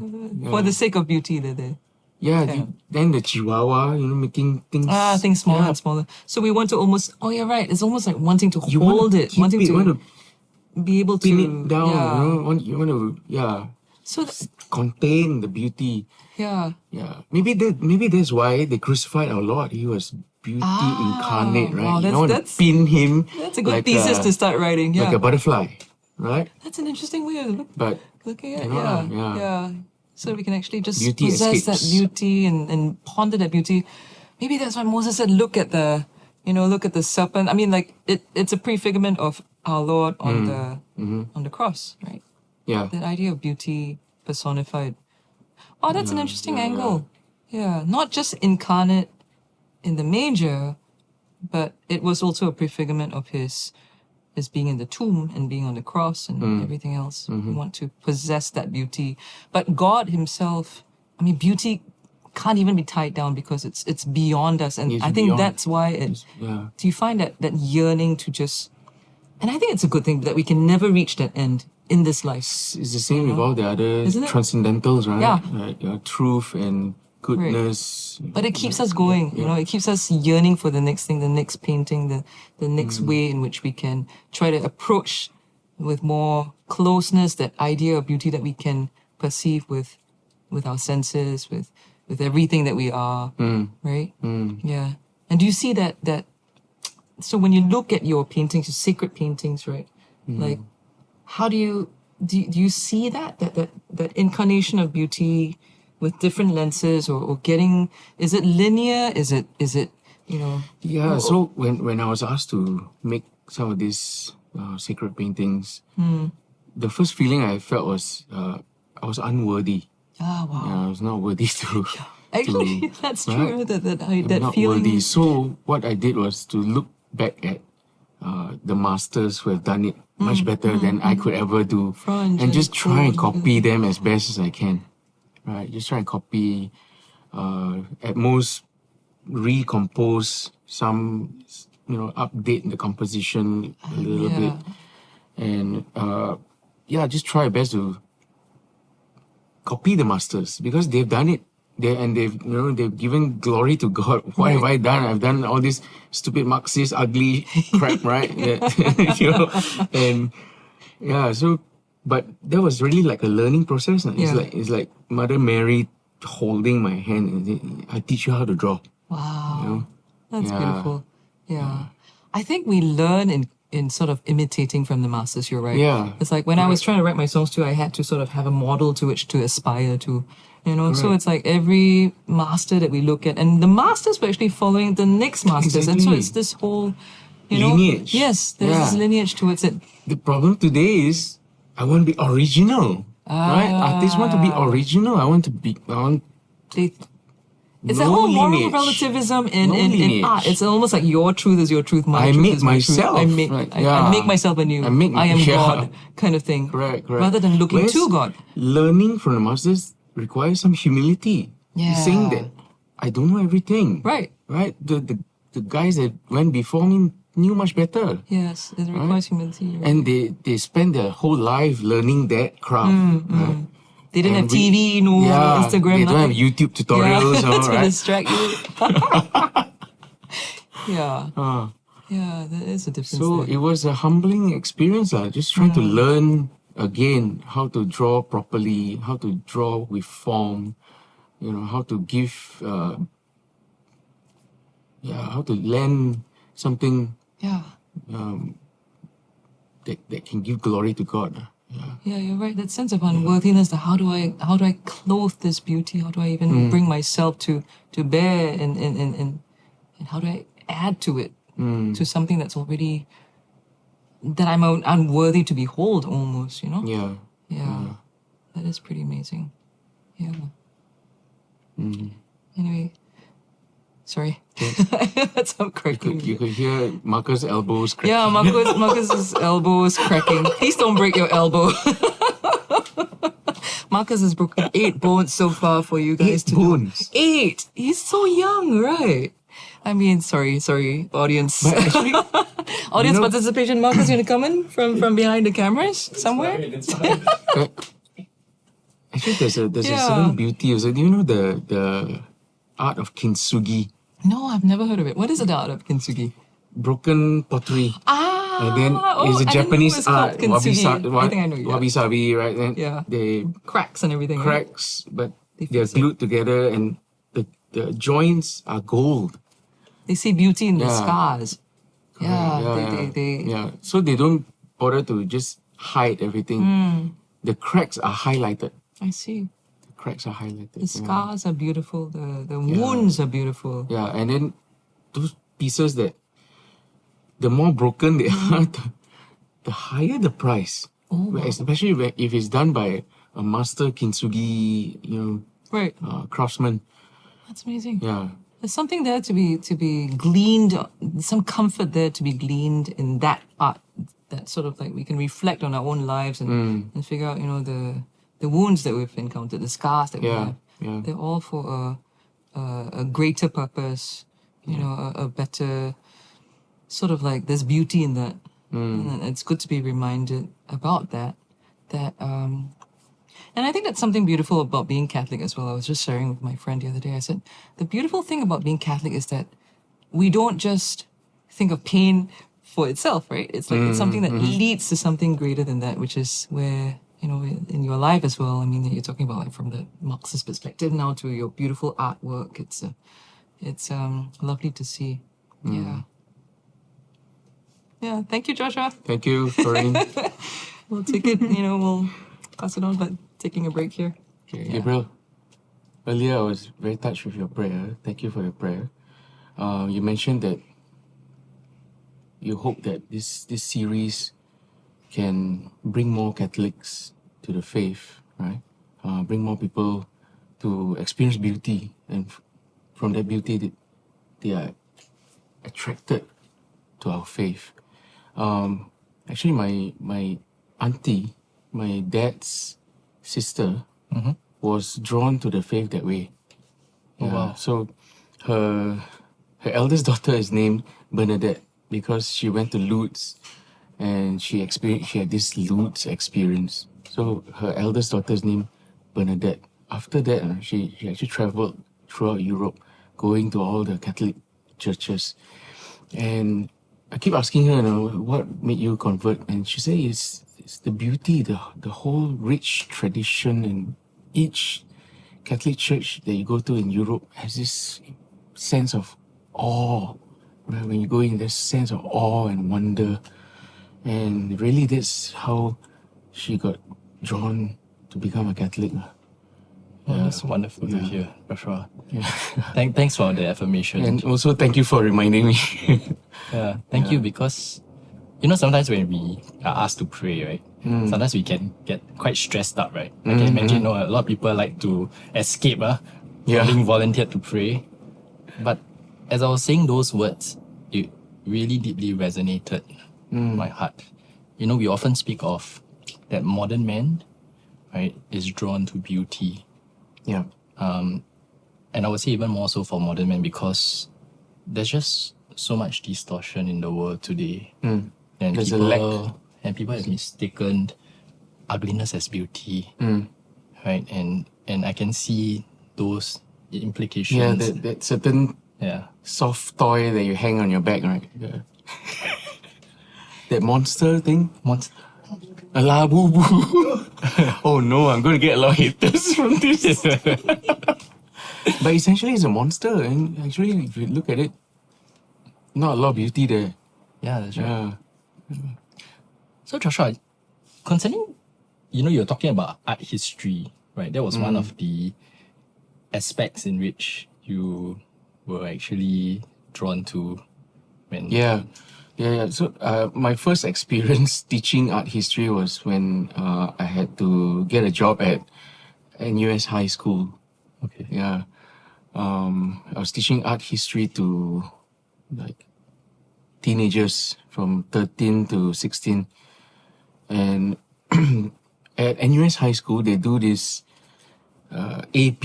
For the sake of beauty, they're there. Yeah, Yeah. then the Chihuahua, making things. Things smaller Yeah. and smaller. So we want to almost. Oh, you're right. It's almost like wanting to You want hold to it, keep wanting it, to want to be able to pin it down. Yeah. You want to, So contain the beauty. yeah. Yeah, maybe that's why they crucified our Lord. He was beauty incarnate, right? wow, You don't want to that's- pin him. That's a good like thesis to start writing. Yeah. like a butterfly, right? That's an interesting way of But looking at it. You know, Yeah. yeah. So we can actually just Beauty possess that escapes. beauty and ponder that beauty. Maybe that's why Moses said, look at the serpent. I mean, like it's a prefigurement of our Lord on the cross, right? yeah, That idea of beauty personified. Oh, that's an interesting angle. Yeah. Not just incarnate in the manger, but it was also a prefigurement of his being in the tomb and being on the cross and everything else. We want to possess that beauty. But God himself, I mean, beauty can't even be tied down because it's beyond us. And It's I think beyond. that's why yeah. do you find that yearning to just, and I think it's a good thing that we can never reach that end in this life. It's the same with all the other Isn't it? transcendentals, right? Yeah. Like, truth and goodness. But it keeps us going, it keeps us yearning for the next thing, the next painting, the next way in which we can try to approach with more closeness that idea of beauty that we can perceive with our senses, with everything that we are, right? Yeah. And do you see that, so when you look at your paintings, your sacred paintings, right? Like, how do you see that incarnation of beauty with different lenses or getting, is it linear? Is it, Yeah, so when I was asked to make some of these sacred paintings, the first feeling I felt was I was unworthy. wow. Yeah, I was not worthy to. Actually, that's true. right? That I'm not feeling. worthy. So what I did was to look back at the masters who have done it much better than I could ever do, Fra and just try and Angelico. copy them as best as I can. Right, just try and copy. At most, recompose some, update the composition a little bit, and just try my best to copy the masters because they've done it. They've given glory to God. What have I done? I've done all this stupid Marxist ugly crap, right? And so, but that was really like a learning process. It's like Mother Mary holding my hand and saying, I teach you how to draw. Wow. That's Yeah. beautiful. Yeah. I think we learn in sort of imitating from the masters, you're right. Yeah. It's like when I was trying to write my songs too, I had to sort of have a model to which to aspire to. So it's like every master that we look at, and the masters were actually following the next masters. And so Exactly. it's this whole, Lineage. Yes, there's this Yeah. lineage towards it. The problem today is I want to be original. Right? Artists want to be original. I want It's no a whole moral lineage. relativism No in lineage. art. It's almost like your truth is your truth, my I truth make is my myself, truth. right, I yeah. make myself anew. I am yeah. God, kind of thing. Correct. Rather than looking Whereas to God. learning from the masters requires some humility. Yeah. Saying that I don't know everything. Right. Right? The guys that went before me knew much better. Yes, it requires humility. Right? And they spend their whole life learning that craft. Right? They didn't And have TV, no Instagram, They don't have nothing. YouTube tutorials, to right? distract you. Yeah. Yeah, there is a difference So there. it was a humbling experience, just trying to learn again how to draw properly, how to draw with form, how to give, how to lend something Yeah. that can give glory to God. Yeah, you're right. That sense of unworthiness. How do I clothe this beauty? How do I even bring myself to bear and how do I add to it to something that's already that I'm unworthy to behold almost, you know? Yeah. That is pretty amazing. Yeah. Anyway, sorry. That's how cracking. You could hear Marcus' elbows cracking. Yeah, Marcus's elbow is cracking. Please don't break your elbow. Marcus has broken 8 bones so far for you guys 8 to bones. know. 8. He's so young, right? I mean, sorry, audience. But actually, audience participation. Marcus, you gonna come in from behind the cameras somewhere? Actually, there's a certain beauty. Also, do you know the Art of Kintsugi? No, I've never heard of it. What is the Art of Kintsugi? Broken pottery. And then it's a I didn't know Japanese it's called art, Kintsugi. I think I know, yeah. wabi-sabi, right? Then they cracks and everything. cracks, but They they're fix it. glued together, and the joints are gold. They see beauty in the Yeah. scars. Yeah. So they don't bother to just hide everything. The cracks are highlighted. I see. The cracks are highlighted. The scars are beautiful. The wounds are beautiful. Yeah, and then those pieces that the more broken they are, the higher the price. Oh, wow. Especially if it's done by a master kintsugi, Right. craftsman. That's amazing. Yeah. There's something there to be gleaned, some comfort there to be gleaned in that art. That sort of like we can reflect on our own lives and figure out, the wounds that we've encountered, the scars that we have. Yeah. They're all for a greater purpose, a better sort of like there's beauty in that. And it's good to be reminded about that. And I think that's something beautiful about being Catholic as well. I was just sharing with my friend the other day. I said, the beautiful thing about being Catholic is that we don't just think of pain for itself, right? It's like it's something that leads to something greater than that, which is where, in your life as well, I mean, you're talking about like from the Marxist perspective now to your beautiful artwork. It's lovely to see. Yeah. Yeah. Thank you, Joshua. Thank you, Corinne. We'll take it, we'll pass it on, but taking a break here. Okay, Gabriel, earlier I was very touched with your prayer. Thank you for your prayer. You mentioned that you hope that this series can bring more Catholics to the faith, right? Bring more people to experience beauty, and from that beauty, they are attracted to our faith. Actually, my auntie, my dad's sister, was drawn to the faith that way. Yeah. Wow. So her eldest daughter is named Bernadette because she went to Lourdes and she had this Lourdes experience. So her eldest daughter is named Bernadette. After that, she actually traveled throughout Europe, going to all the Catholic churches. And I keep asking her, what made you convert? And she said it's the beauty, the whole rich tradition, and each Catholic church that you go to in Europe has this sense of awe. Right? When you go in, there's sense of awe and wonder. And really that's how she got drawn to become a Catholic. Oh, that's wonderful to hear, Joshua. Yeah. Thanks for the affirmation. And also thank you for reminding me. Thank you, because sometimes when we are asked to pray, right? Sometimes we can get quite stressed up, right? I can imagine a lot of people like to escape being volunteered to pray. But as I was saying those words, it really deeply resonated in my heart. We often speak of that modern man, right, is drawn to beauty. Yeah. And I would say even more so for modern men, because there's just so much distortion in the world today. And There's people, a lack. And people have mistaken ugliness as beauty. Right? And I can see those implications. Yeah, that certain soft toy that you hang on your back, right? Yeah. That monster thing? A labubu. Oh no, I'm going to get a lot of haters from this. But essentially it's a monster, and actually if you look at it, not a lot of beauty there. Yeah, that's right. Yeah. So Joshua, concerning you're talking about art history, right? That was one of the aspects in which you were actually drawn to when... Yeah. So my first experience teaching art history was when I had to get a job at NUS High School. Okay. Yeah. I was teaching art history to like teenagers from 13 to 16. And at NUS High School, they do this AP,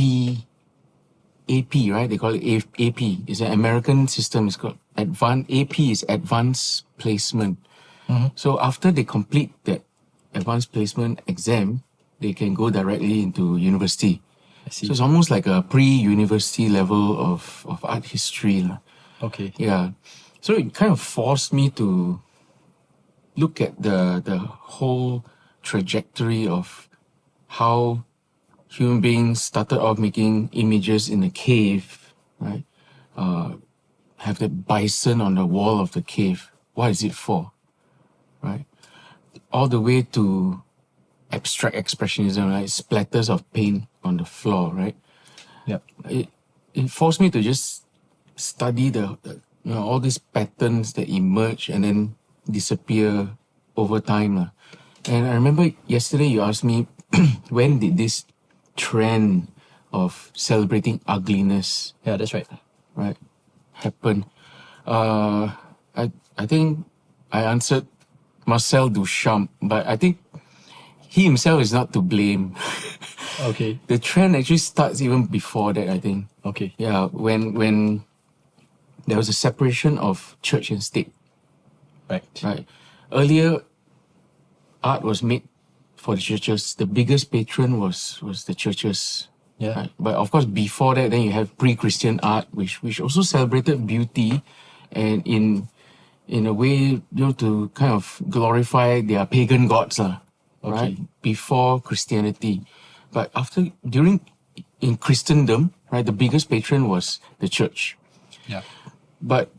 right? They call it AP. It's an American system. It's called AP is Advanced Placement. So after they complete that Advanced Placement exam, they can go directly into university. I see. So it's almost like a pre-university level of art history. Okay. Yeah. So it kind of forced me to look at the whole trajectory of how human beings started off making images in a cave, right? Have the bison on the wall of the cave. What is it for? Right? All the way to abstract expressionism, right? Splatters of paint on the floor, right? Yep. It forced me to just study the all these patterns that emerge and then disappear over time. And I remember yesterday you asked me, when did this trend of celebrating ugliness, Yeah, that's right. right, happen? I think I answered Marcel Duchamp, but I think he himself is not to blame. Okay. The trend actually starts even before that, I think. Okay. Yeah, when there was a separation of church and state. Right. Earlier, art was made for the churches. The biggest patron was the churches. Yeah. Right? But of course, before that, then you have pre-Christian art, which also celebrated beauty, and in a way, to kind of glorify their pagan gods, right? Before Christianity, but in Christendom, right, the biggest patron was the church. Yeah. But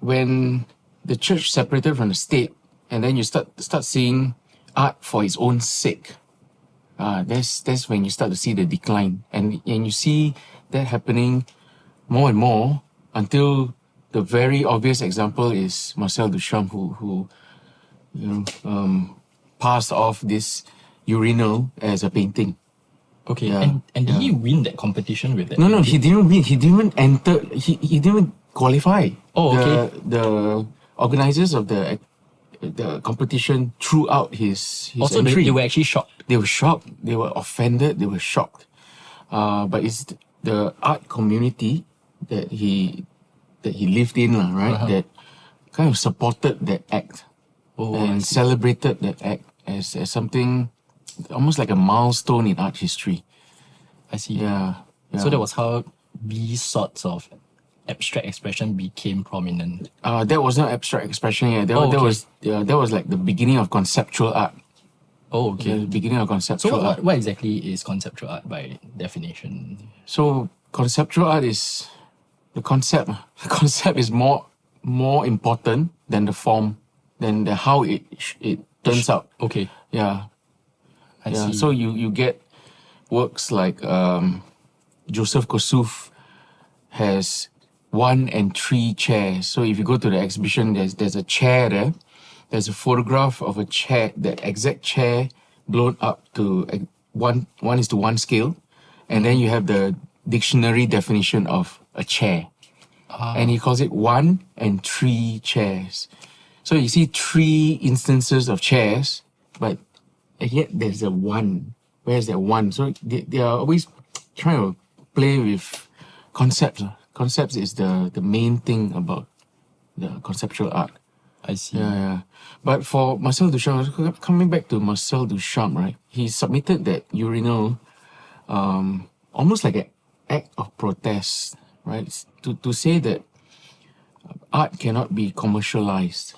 when the church separated from the state, and then you start seeing art for its own sake, that's when you start to see the decline, and you see that happening more and more until the very obvious example is Marcel Duchamp, who passed off this Urinal as a painting. Okay. Yeah. And did he win that competition with that? No, he didn't win. He didn't even enter. He didn't even qualify. Oh, okay. The organizers of the competition threw out his Also, entry. they were actually shocked. They were shocked. They were offended. They were shocked. But it's the art community that he lived in, right? That kind of supported that act and celebrated that act as something almost like a milestone in art history. I see. Yeah. So that was how these sorts of abstract expression became prominent. That was not abstract expression yet. That was like the beginning of conceptual art. Oh, okay. The beginning of conceptual So art. what exactly is conceptual art by definition? So conceptual art is the concept. The concept is more important than the form, than how it turns out. Okay. Yeah. I see. So you get works like Joseph Kosuth has 1 and 3 chairs. So if you go to the exhibition, there's a chair there. There's a photograph of a chair, that exact chair blown up to 1:1 scale. And then you have the dictionary definition of a chair. And he calls it 1 and 3 chairs. So you see 3 instances of chairs, but yet there's a 1. Where's that 1? So they are always trying to play with concepts. Concepts is the main thing about the conceptual art. I see. Yeah. But for Marcel Duchamp, coming back to Marcel Duchamp, right? He submitted that Urinal almost like an act of protest, right? To say that art cannot be commercialized.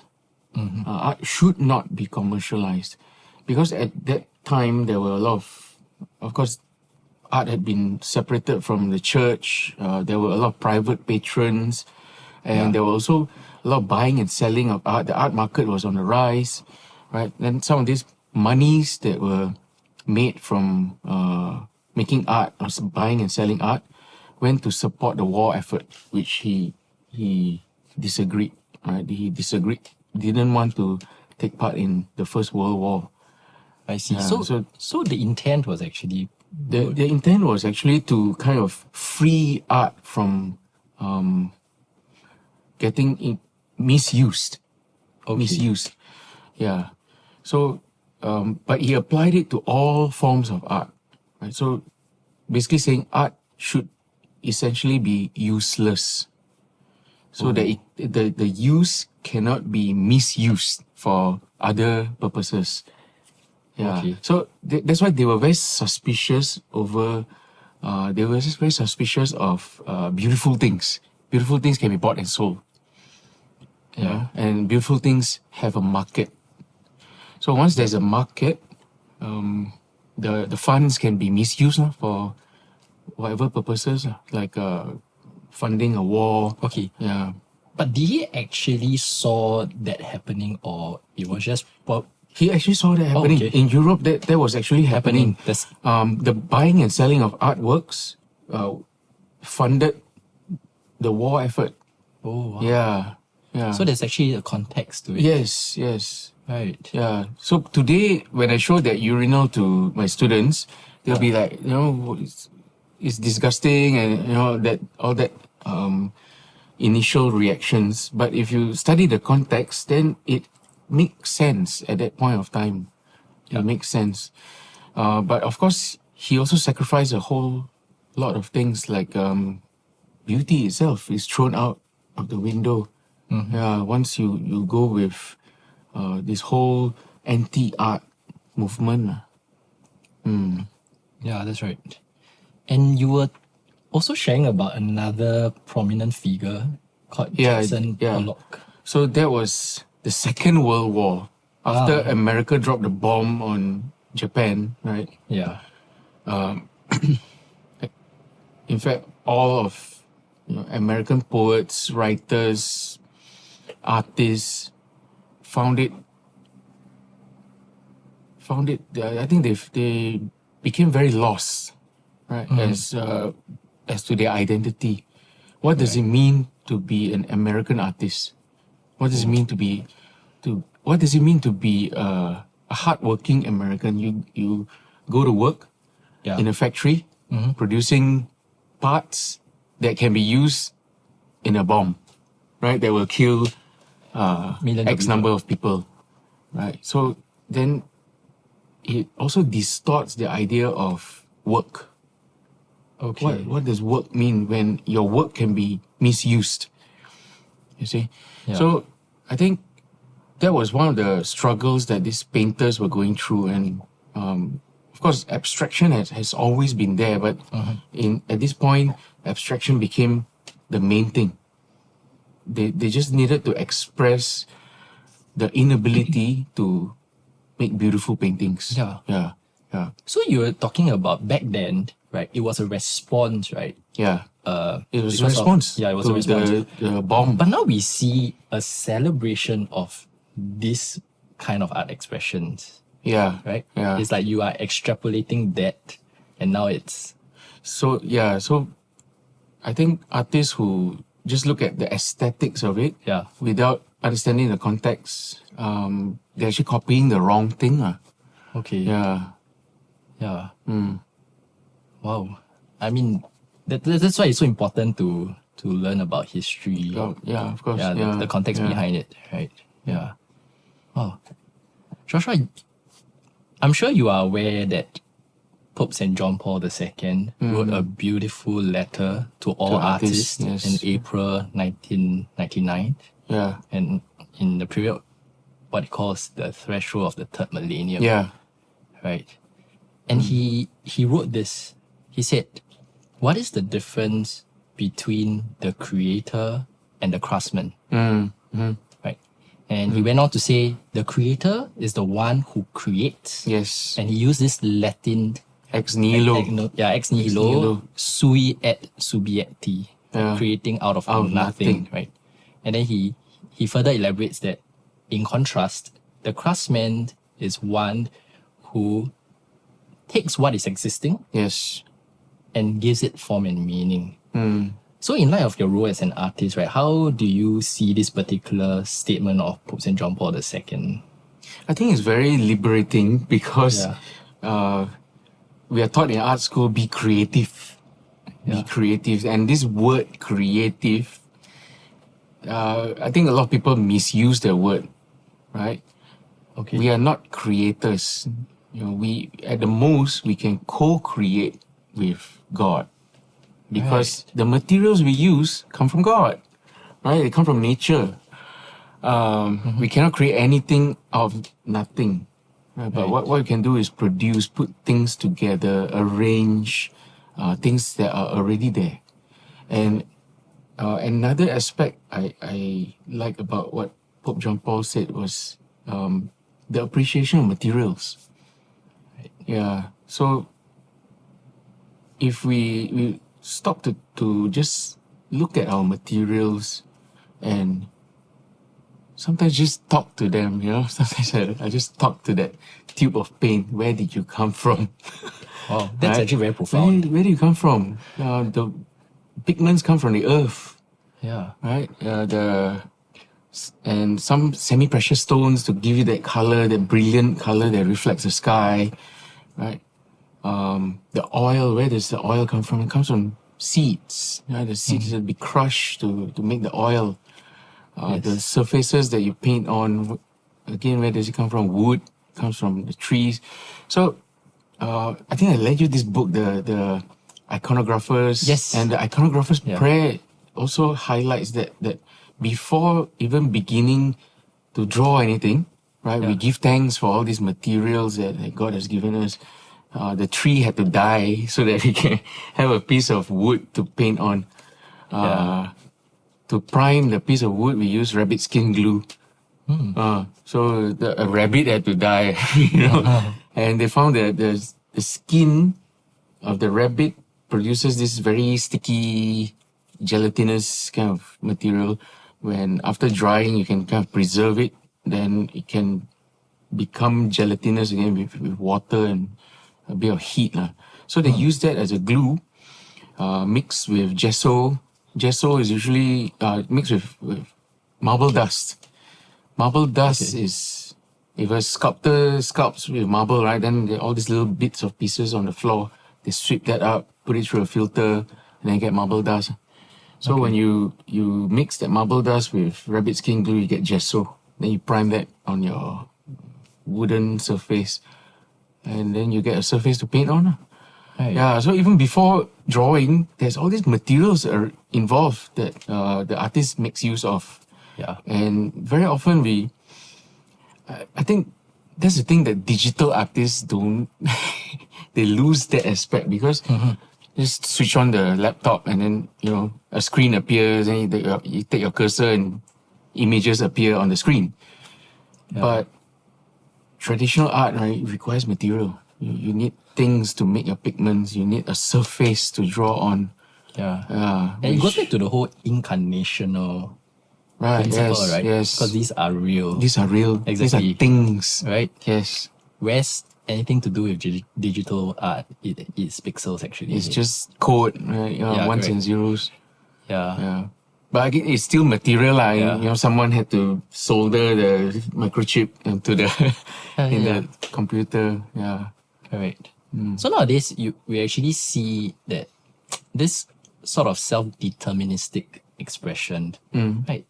Art should not be commercialized. Because at that time, there were a lot of course, art had been separated from the church. There were a lot of private patrons. And there were also a lot of buying and selling of art. The art market was on the rise, right? Then some of these monies that were made from making art or buying and selling art went to support the war effort, which he disagreed. Right, he disagreed. Didn't want to take part in the First World War. I see. Yeah, so the intent was actually the intent was actually to kind of free art from getting misused. Okay. Misused. Yeah. So, but he applied it to all forms of art. Right? So, basically saying art should essentially be useless. So that the use cannot be misused for other purposes. Yeah. Okay. So that's why they were very suspicious over. They were just very suspicious of beautiful things. Beautiful things can be bought and sold. Yeah. And beautiful things have a market. So once there's a market, the funds can be misused for whatever purposes, like funding a war. Okay. Yeah. But did he actually saw that happening, or it was just He actually saw that happening. okay. In Europe, that was actually happening. That's- The buying and selling of artworks funded the war effort. oh wow. Yeah. Yeah. So there's actually a context to it. yes, yes. Right. Yeah. So today, when I show that urinal to my students, they'll be like, it's disgusting, and that all that initial reactions. But if you study the context, then it makes sense at that point of time. Yeah. It makes sense. But of course, he also sacrificed a whole lot of things, like beauty itself is thrown out of the window. Yeah, once you go with this whole anti-art movement. Yeah, that's right. And you were also sharing about another prominent figure called Jackson Pollock. So that was the Second World War. After America dropped the bomb on Japan, right? Yeah. In fact, all of American poets, writers, artists found it. I think they became very lost, right? As to their identity. What does it mean to be an American artist? What does it mean to be a hardworking American? You go to work in a factory, producing parts that can be used in a bomb, right? That will kill Millions of X number of people, right? So then it also distorts the idea of work. Okay. What does work mean when your work can be misused? You see? Yeah. So I think that was one of the struggles that these painters were going through. And of course, abstraction has always been there, but at this point, abstraction became the main thing. They just needed to express the inability to make beautiful paintings. Yeah. Yeah. So you were talking about back then, right? It was a response, right? Yeah. It was a because response. it was a to response. The bomb. But now we see a celebration of this kind of art expressions, Yeah. right? Yeah. It's like you are extrapolating that, and now it's So I think artists who just look at the aesthetics of it without understanding the context, they're actually copying the wrong thing. okay. Yeah. Yeah. Wow. I mean, that's why it's so important to learn about history. Oh, yeah, of course. Yeah, the context behind it, right? Yeah. Oh, Joshua, I'm sure you are aware that Pope St. John Paul II wrote a beautiful letter to all artists in April 1999. Yeah. And in the period, what he calls the threshold of the third millennium. Yeah. Right. And he wrote this. He said, what is the difference between the creator and the craftsman? Right. And he went on to say, the creator is the one who creates. Yes. And he used this Latin Ex nihilo. ex nihilo, sui et subiecti, creating out of nothing, right? And then he further elaborates that, in contrast, the craftsman is one who takes what is existing Yes. and gives it form and meaning. So in light of your role as an artist, right, how do you see this particular statement of Pope St. John Paul II? I think it's very liberating because Yeah. we are taught in art school, be creative. Be creative. And this word creative, I think a lot of people misuse the word, right? Okay. We are not creators. We at the most we can co-create with God, because the materials we use come from God, right? They come from nature. We cannot create anything out of nothing. Right? But what we can do is produce, put things together, arrange things that are already there. And another aspect I like about what Pope John Paul said was the appreciation of materials. Yeah. So if we stop to just look at our materials and sometimes just talk to them, sometimes I just talk to that tube of paint. Where did you come from? Wow, that's actually very profound. Where do you come from? The pigments come from the earth, Yeah. right? And some semi-precious stones to give you that color, that brilliant color that reflects the sky, right? The oil, where does the oil come from? It comes from seeds. Right? The seeds will be crushed to make the oil. The surfaces that you paint on, again, where does it come from? Wood, comes from the trees. So, I think I lent you this book, the Iconographers. Yes. And the Iconographers' prayer also highlights that before even beginning to draw anything, right, we give thanks for all these materials that God has given us. The tree had to die so that we can have a piece of wood to paint on. To prime the piece of wood, we use rabbit skin glue. So a rabbit had to die, and they found that the skin of the rabbit produces this very sticky, gelatinous kind of material. When after drying, you can kind of preserve it, then it can become gelatinous again with water and a bit of heat. So they use that as a glue, mixed with gesso. Gesso is usually mixed with marble dust. Marble dust is, if a sculptor sculpts with marble, right, then all these little bits of pieces on the floor, they sweep that up, put it through a filter, and then get marble dust. So when you mix that marble dust with rabbit skin glue, you get gesso. Then you prime that on your wooden surface, and then you get a surface to paint on. Yeah, so even before drawing, there's all these materials are involved that the artist makes use of. Yeah. And very often I think that's the thing that digital artists don't, they lose that aspect because just switch on the laptop and then, a screen appears and you take your cursor and images appear on the screen. Yeah. But traditional art, right, requires material. You need things to make your pigments. You need a surface to draw on. Yeah. And it goes back to the whole incarnational principle, right? Yes. Because these are real. These are real. Exactly. These are things. Right? Yes. Whereas anything to do with digital art, it's pixels actually. It's just code, right? Ones and zeros. Yeah. But again, it's still material. Someone had to solder the microchip into the the computer. Yeah. Correct. So nowadays, we actually see that this sort of self-deterministic expression, right?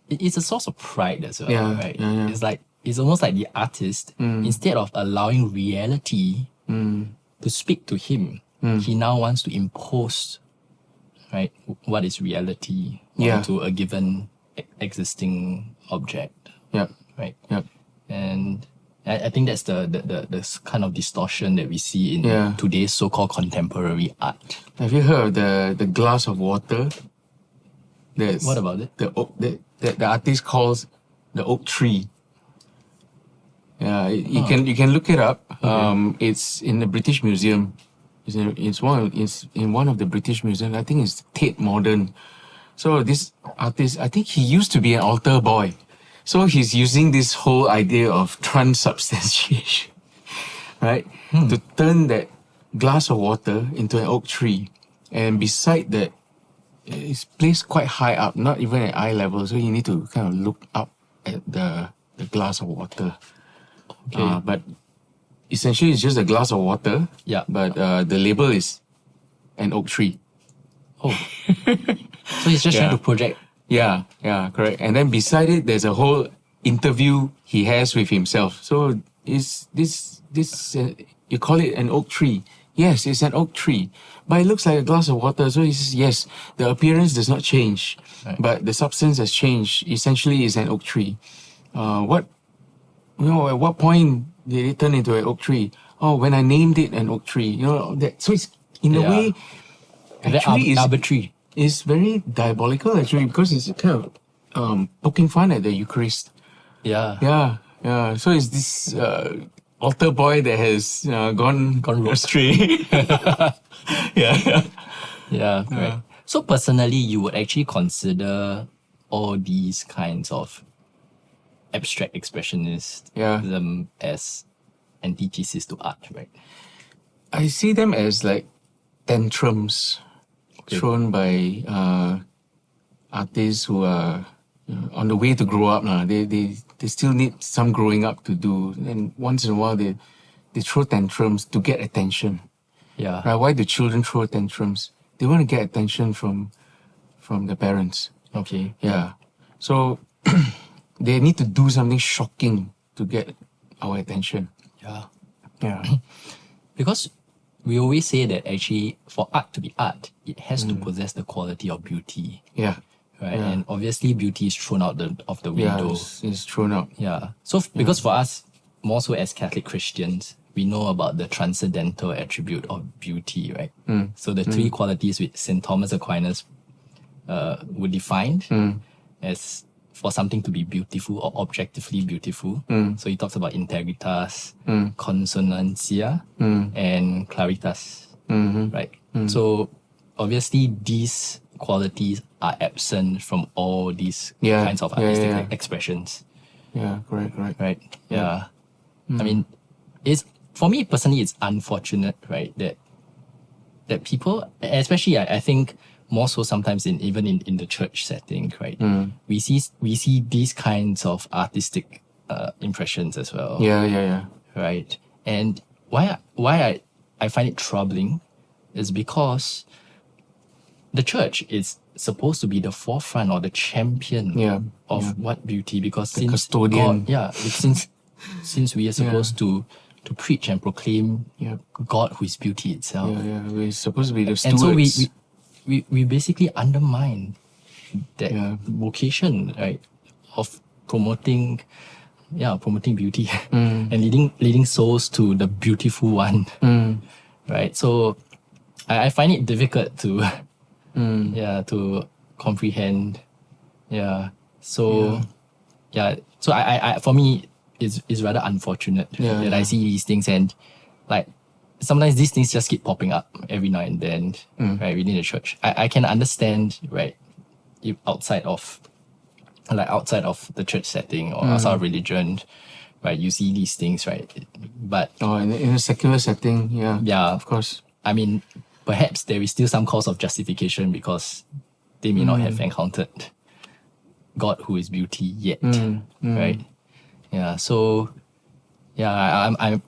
It's a source of pride as well, right? Yeah. It's almost like the artist, instead of allowing reality to speak to him, he now wants to impose, right, what is reality onto a given existing object. Yeah. Right. Yeah. And I think that's the kind of distortion that we see in today's so-called contemporary art. Have you heard of the glass of water? What about it? The artist calls the oak tree. Yeah, you can look it up. Okay. It's in the British Museum. It's in one of the British museums. I think it's Tate Modern. So this artist, I think he used to be an altar boy. So he's using this whole idea of transubstantiation, right? To turn that glass of water into an oak tree. And beside that, it's placed quite high up, not even at eye level. So you need to kind of look up at the glass of water. Okay. But essentially, it's just a glass of water. Yeah. But the label is an oak tree. Oh. So he's just trying to project. Yeah, correct. And then beside it, there's a whole interview he has with himself. So is this you call it an oak tree? Yes, it's an oak tree, but it looks like a glass of water. So he says, yes, the appearance does not change, but the substance has changed. Essentially, it's an oak tree. At what point did it turn into an oak tree? Oh, when I named it an oak tree. So it's in a way actually arbitrary. It's very diabolical actually, because it's kind of poking fun at the Eucharist. Yeah. Yeah. So it's this altar boy that has gone astray. Yeah, correct. So personally, you would actually consider all these kinds of abstract expressionism as antithesis to art, right? I see them as like tantrums thrown by artists who are on the way to grow up. They still need some growing up to do, and once in a while they throw tantrums to get attention. Yeah. Right? Why do children throw tantrums? They want to get attention from the parents. Okay. Yeah. So they need to do something shocking to get our attention. Yeah. Because we always say that actually for art to be art, it has to possess the quality of beauty. Yeah. Right. Yeah. And obviously beauty is thrown out of the window. It's thrown out. Yeah. So because for us, more so as Catholic Christians, we know about the transcendental attribute of beauty, right? So the three qualities which St. Thomas Aquinas would define as for something to be beautiful or objectively beautiful. So he talks about integritas, consonancia, and claritas, right? So obviously these qualities are absent from all these kinds of artistic expressions. Yeah, correct. Right? Yeah. I mean, for me personally, it's unfortunate, right, that people, especially I think more so sometimes even in the church setting, right, we see these kinds of artistic impressions as well. Yeah. Right. And why I find it troubling is because the church is supposed to be the forefront or the champion of what beauty, because the since custodian. God, since we are supposed to preach and proclaim God who is beauty itself. Yeah. We're supposed to be the stewards. And so we basically undermine that vocation, right, of promoting beauty and leading souls to the beautiful one. Right. So I find it difficult to to comprehend. So I for me it's rather unfortunate that I see these things, and like sometimes these things just keep popping up every now and then, right, within the church. I can understand, right, if outside of the church setting or outside of religion, right, you see these things, right? But in a secular setting, of course. I mean, perhaps there is still some cause of justification because they may not have encountered God who is beauty yet, right? Yeah. So, I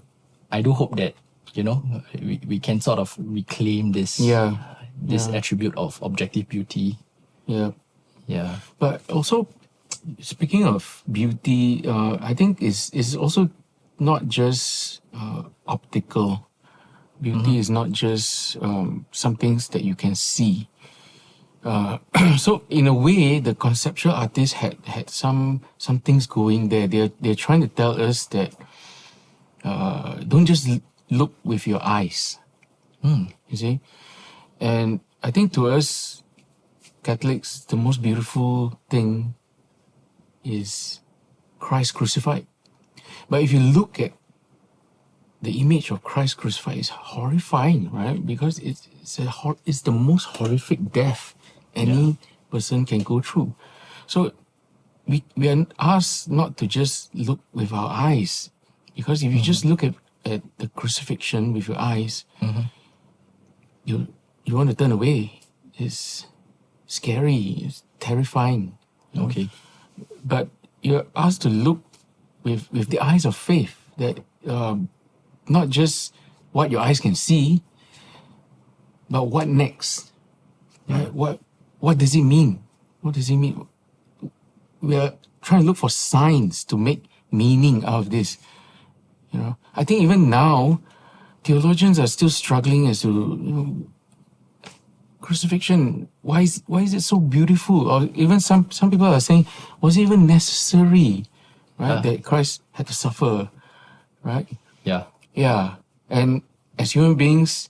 do hope that we can sort of reclaim this attribute of objective beauty. Yeah. But also, speaking of beauty, I think is also not just optical. Beauty is not just some things that you can see. So in a way, the conceptual artists had some things going there. They're trying to tell us that don't just look with your eyes. You see, and I think to us Catholics, the most beautiful thing is Christ crucified. But if you look at the image of Christ crucified, it's horrifying, right? Because it's the most horrific death any person can go through. So we are asked not to just look with our eyes, because if you just look at at the crucifixion with your eyes, you want to turn away. It's scary, it's terrifying. Okay. But you're asked to look with the eyes of faith, that not just what your eyes can see, but what next? Right? What does it mean? What does it mean? We are trying to look for signs to make meaning out of this. I think even now, theologians are still struggling as to crucifixion. Why is it so beautiful? Or even some people are saying, was it even necessary, right? That Christ had to suffer, right? Yeah. Yeah. And as human beings,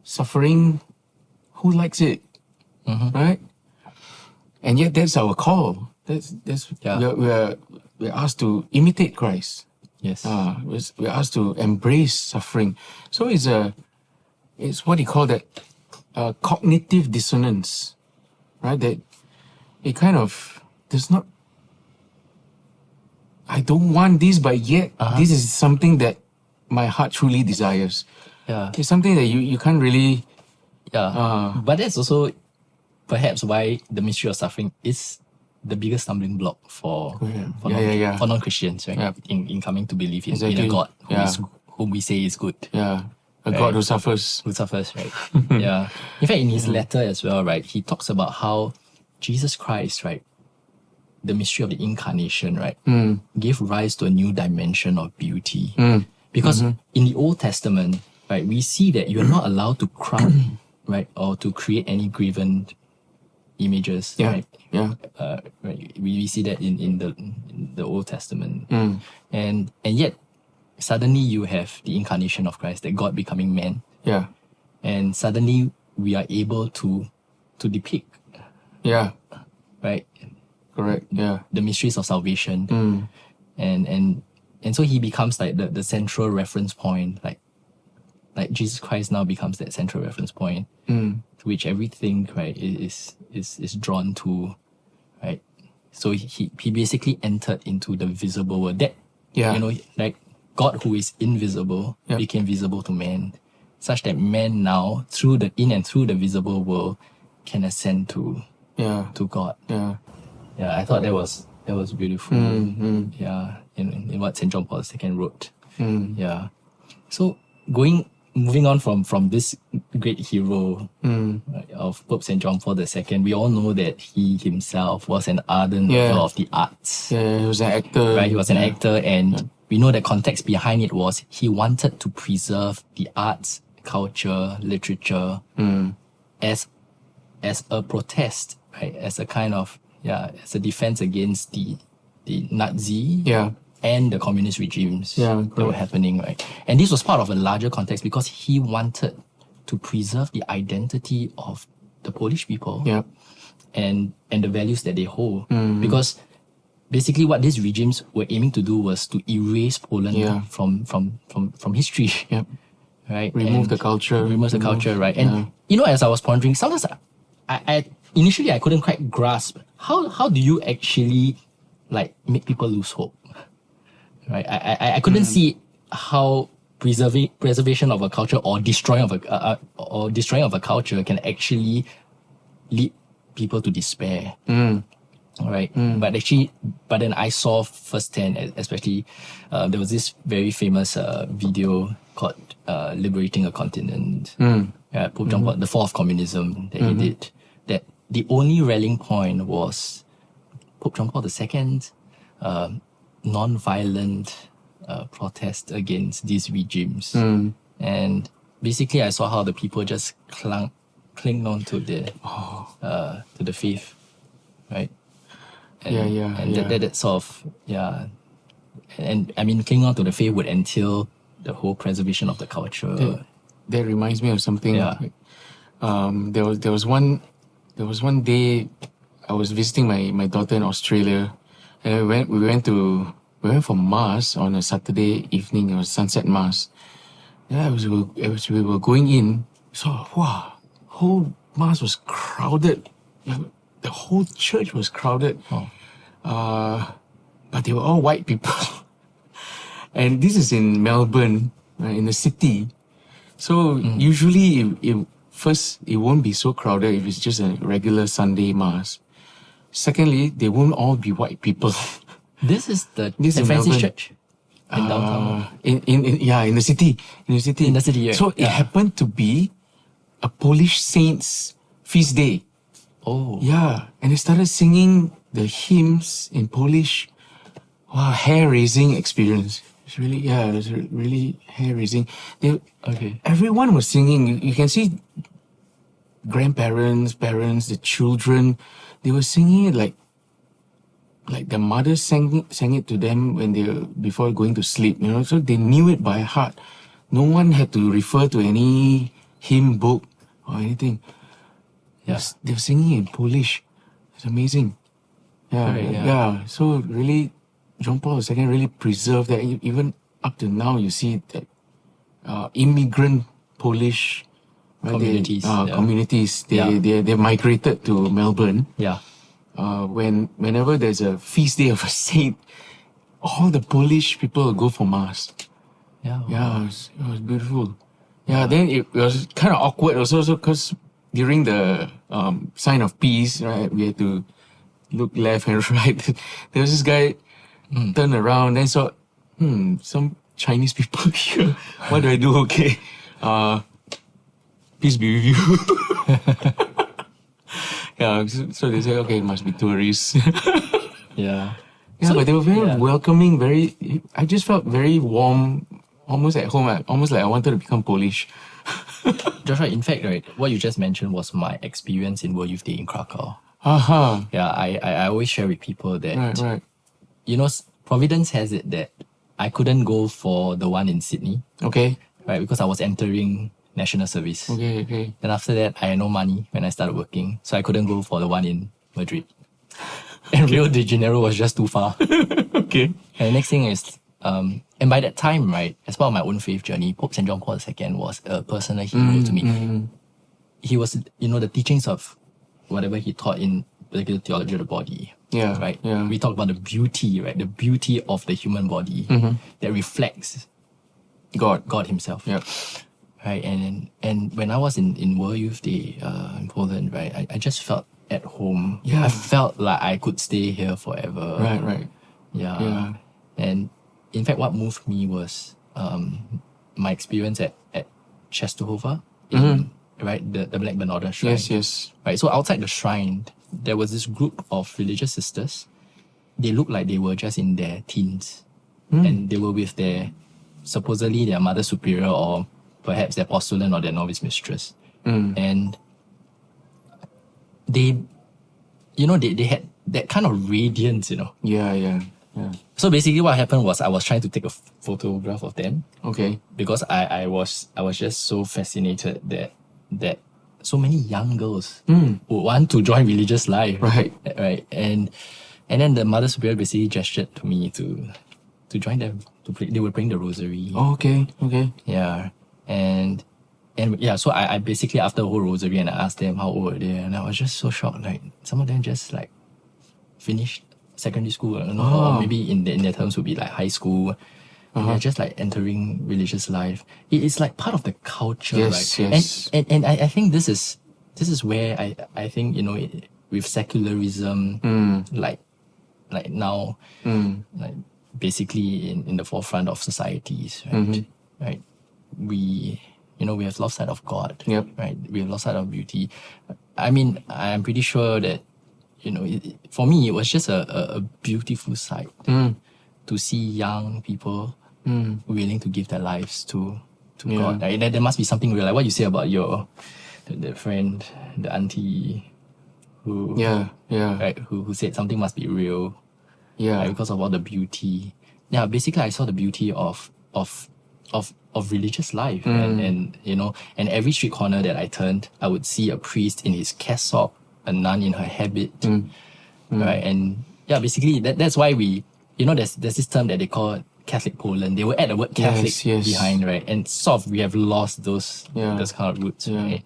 suffering, who likes it, right? And yet that's our call. We're asked to imitate Christ. Yes. We're asked to embrace suffering. So it's what you call that cognitive dissonance, right? That it kind of does not. I don't want this, but yet this is something that my heart truly desires. Yeah. It's something that you can't really. Yeah. But that's also perhaps why the mystery of suffering is the biggest stumbling block for non-Christians, right? Yeah. In coming to believe in Exactly. a God whom we say is good. Yeah. A God who suffers. Who suffers, right? Yeah. In fact, in his letter as well, right, he talks about how Jesus Christ, right, the mystery of the Incarnation, right, gave rise to a new dimension of beauty. Because in the Old Testament, right, we see that you're not allowed to crown, right, or to create any graven images, right? Yeah. Right. We see that in the Old Testament. And yet, suddenly you have the incarnation of Christ, that God becoming man. Yeah. And suddenly we are able to depict, Yeah. right, Correct. Yeah. the mysteries of salvation. And so he becomes like the central reference point, like Jesus Christ now becomes that central reference point to which everything, right, is drawn to, right? So he basically entered into the visible world. That, like God, who is invisible, became visible to man, such that man now, through the visible world, can ascend to God. Yeah. Yeah, I thought that was beautiful. Yeah, in what St. John Paul II wrote. Yeah. So moving on from this great hero right, of Pope St. John Paul II, we all know that he himself was an ardent lover of the arts. Yeah, he was an actor. Right, he was an actor, and we know the context behind it was he wanted to preserve the arts, culture, literature as a protest, right? As a kind of as a defense against the Nazi and the communist regimes that were happening, right? And this was part of a larger context because he wanted to preserve the identity of the Polish people and the values that they hold. Because basically what these regimes were aiming to do was to erase Poland from history. Right? Remove the culture. Remove the culture, right? And as I was pondering, sometimes I initially I couldn't quite grasp how do you actually like make people lose hope, right? I couldn't see how preservation of a culture or destroying of a culture can actually lead people to despair, right? But then I saw firsthand, especially there was this very famous video called "Liberating a Continent." Pope John Paul, the fall of communism that he did. That the only rallying point was Pope John Paul II's non-violent protest against these regimes. And basically I saw how the people just cling on to the faith, right? And that sort of, and I mean, clinging on to the faith would entail the whole preservation of the culture. That reminds me of something. There was one day I was visiting my daughter in Australia, and we went for mass on a Saturday evening. It was sunset mass. Yeah, we were going in. So wow, whole mass was crowded. The whole church was crowded. But they were all white people. And this is in Melbourne. right, in the city. So usually it won't be so crowded if it's just a regular Sunday mass. Secondly, they won't all be white people. This is the This St. is Francis Melbourne. Church in downtown. In the city. In the city, right? So it Yeah. happened to be a Polish saint's feast day. Oh. Yeah, and they started singing the hymns in Polish. Wow, hair-raising experience. It's really, it was really hair-raising. Okay. Everyone was singing. You can see grandparents, parents, the children. They were singing it like the mothers sang it to them when before going to sleep. So they knew it by heart. No one had to refer to any hymn book or anything. Yeah. They were singing in Polish. It's amazing. Yeah. So really, John Paul II really preserved that. Even up to now, you see that immigrant Polish Communities. communities. They migrated to Melbourne. Yeah. Whenever there's a feast day of a saint, all the Polish people will go for mass. Yeah. Yeah, it was beautiful. Yeah, then it was kind of awkward also because during the sign of peace, right, we had to look left and right. There was this guy turned around and saw, some Chinese people here. What do I do? Okay. Peace be with you. Yeah, so they said, okay, it must be tourists. Yeah. Yeah, So- but they were very yeah. welcoming, I just felt very warm, almost at home, almost like I wanted to become Polish. Joshua, in fact, right, what you just mentioned was my experience in World Youth Day in Krakow. Aha, Yeah, I always share with people that, right. Providence has it that I couldn't go for the one in Sydney, Okay, right, because I was entering national service. okay. Then after that, I had no money when I started working, so I couldn't go for the one in Madrid. And Rio de Janeiro was just too far. Okay. And the next thing is, and by that time, right, as part of my own faith journey, Pope St. John Paul II was a personal hero to me. He was, the teachings of whatever he taught in particular theology of the body. Yeah, Right? yeah. We talk about the beauty, right? The beauty of the human body that reflects God himself. Yeah. Right? And when I was in World Youth Day in Poland, right, I just felt at home. Yeah. I felt like I could stay here forever. Right. Yeah. Yeah. And in fact, what moved me was my experience at Częstochowa, right, the Black Bernarda shrine. Yes. Right, so outside the shrine, there was this group of religious sisters. They looked like they were just in their teens, and they were with supposedly their mother superior or perhaps their postulant or their novice mistress, and they had that kind of radiance, Yeah. So basically, what happened was I was trying to take a photograph of them Okay. because I was just so fascinated that so many young girls would want to join religious life, Right. and then the Mother Superior basically gestured to me to join them to pray. They would bring the rosary. Oh, okay. Yeah, and yeah, so I basically after the whole rosary and I asked them how old were they, and I was just so shocked. Like some of them just like finished secondary school, or maybe in their terms would be like high school. And they're just like entering religious life. It's like part of the culture, Yes, right? yes. And I think this is where I think with secularism, like now, like basically in the forefront of societies, right? Right, we have lost sight of God. Yep. Right, we have lost sight of beauty. I mean, I'm pretty sure that for me it was just a beautiful sight to see young people willing to give their lives to God. Like, there must be something real. Like what you say about the friend, the auntie, who right, who said something must be real. Yeah. Right, because of all the beauty. Yeah, basically I saw the beauty of religious life, and every street corner that I turned, I would see a priest in his cassock, a nun in her habit, right? And yeah, basically that's why we, there's this term that they call Catholic Poland. They will add the word Catholic Yes. behind, right? And sort of we have lost those kind of roots, right?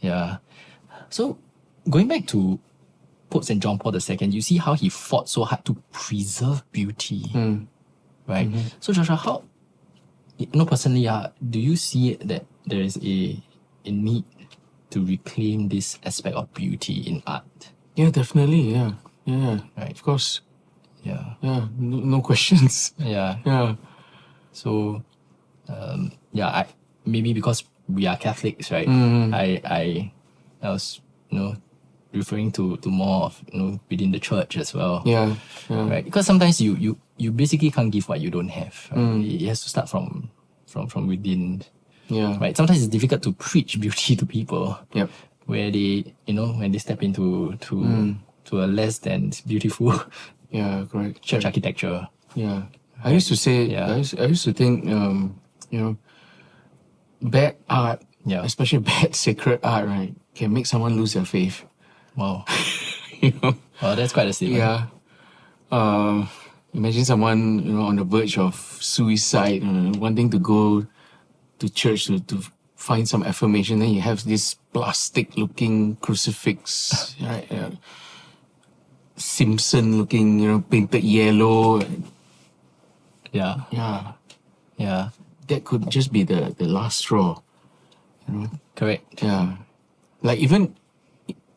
Yeah. So going back to Pope St. John Paul II, you see how he fought so hard to preserve beauty, right? So Joshua, personally, do you see that there is a need to reclaim this aspect of beauty in art? Yeah, definitely. Yeah. Right. Of course. Yeah. Yeah. No questions. Yeah. Yeah. So, I maybe because we are Catholics, right? I was referring to more of within the church as well. Yeah. Right. Because sometimes you basically can't give what you don't have. Right? It has to start from within. Yeah. Right. Sometimes it's difficult to preach beauty to people. Yep. Where they when they step into a less than beautiful Yeah. Correct. church architecture. Yeah. I used to say. Yeah. I used to think. Bad art, especially bad sacred art, right, can make someone lose their faith. Wow. You know. Well, that's quite a statement. Yeah. Imagine someone on the verge of suicide, wanting to go to church to find some affirmation. Then you have this plastic-looking crucifix, right? Simpson-looking, painted yellow. Yeah. Yeah. Yeah. That could just be the last straw. Correct. Yeah. Like even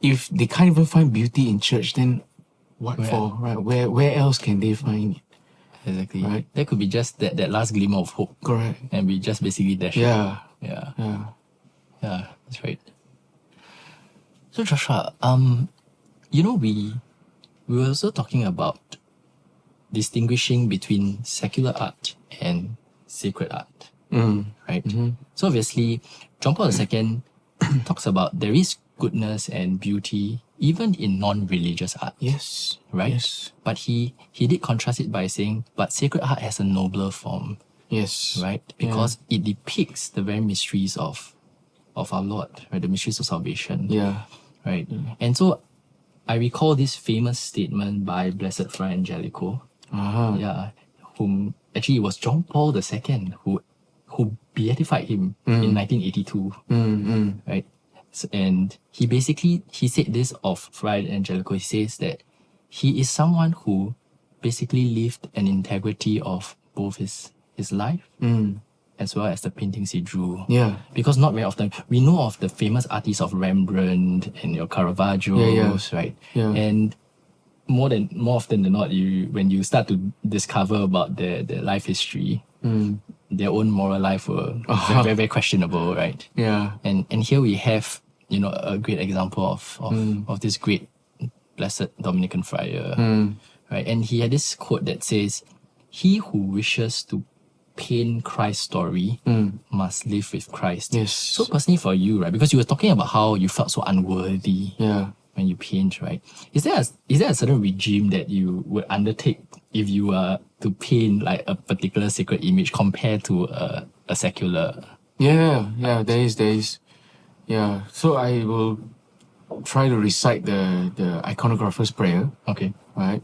if they can't even find beauty in church, then what for? Right? Where else can they find it? Exactly. Right. That could be just that last glimmer of hope. Correct. And we just basically dash it. Yeah. Yeah. Yeah. Yeah, that's right. So Joshua, we were also talking about distinguishing between secular art and sacred art. Right? So obviously, John Paul II talks about there is goodness and beauty even in non-religious art. Yes. Right? Yes. But he did contrast it by saying, but sacred art has a nobler form. Yes. Right? Because it depicts the very mysteries of our Lord, right? The mysteries of salvation. Yeah. Right? And so I recall this famous statement by Blessed Fra Angelico. Yeah. Whom actually it was John Paul II who beatified him in 1982. Right? And he said this of Fra Angelico. He says that he is someone who basically lived an integrity of both his life as well as the paintings he drew. Yeah. Because not very often, we know of the famous artists of Rembrandt and your Caravaggio's, right? Yeah. And more often than not, when you start to discover about their life history, their own moral life were very, very questionable, right? Yeah. And here we have, a great example of this great blessed Dominican friar, right? And he had this quote that says, "He who wishes to paint Christ's story must live with Christ." Yes. So personally for you, right? Because you were talking about how you felt so unworthy when you paint, right? Is there a certain regime that you would undertake if you were to paint like a particular sacred image compared to a secular? Yeah. There is. Yeah. So I will try to recite the Iconographer's prayer. Okay. Right.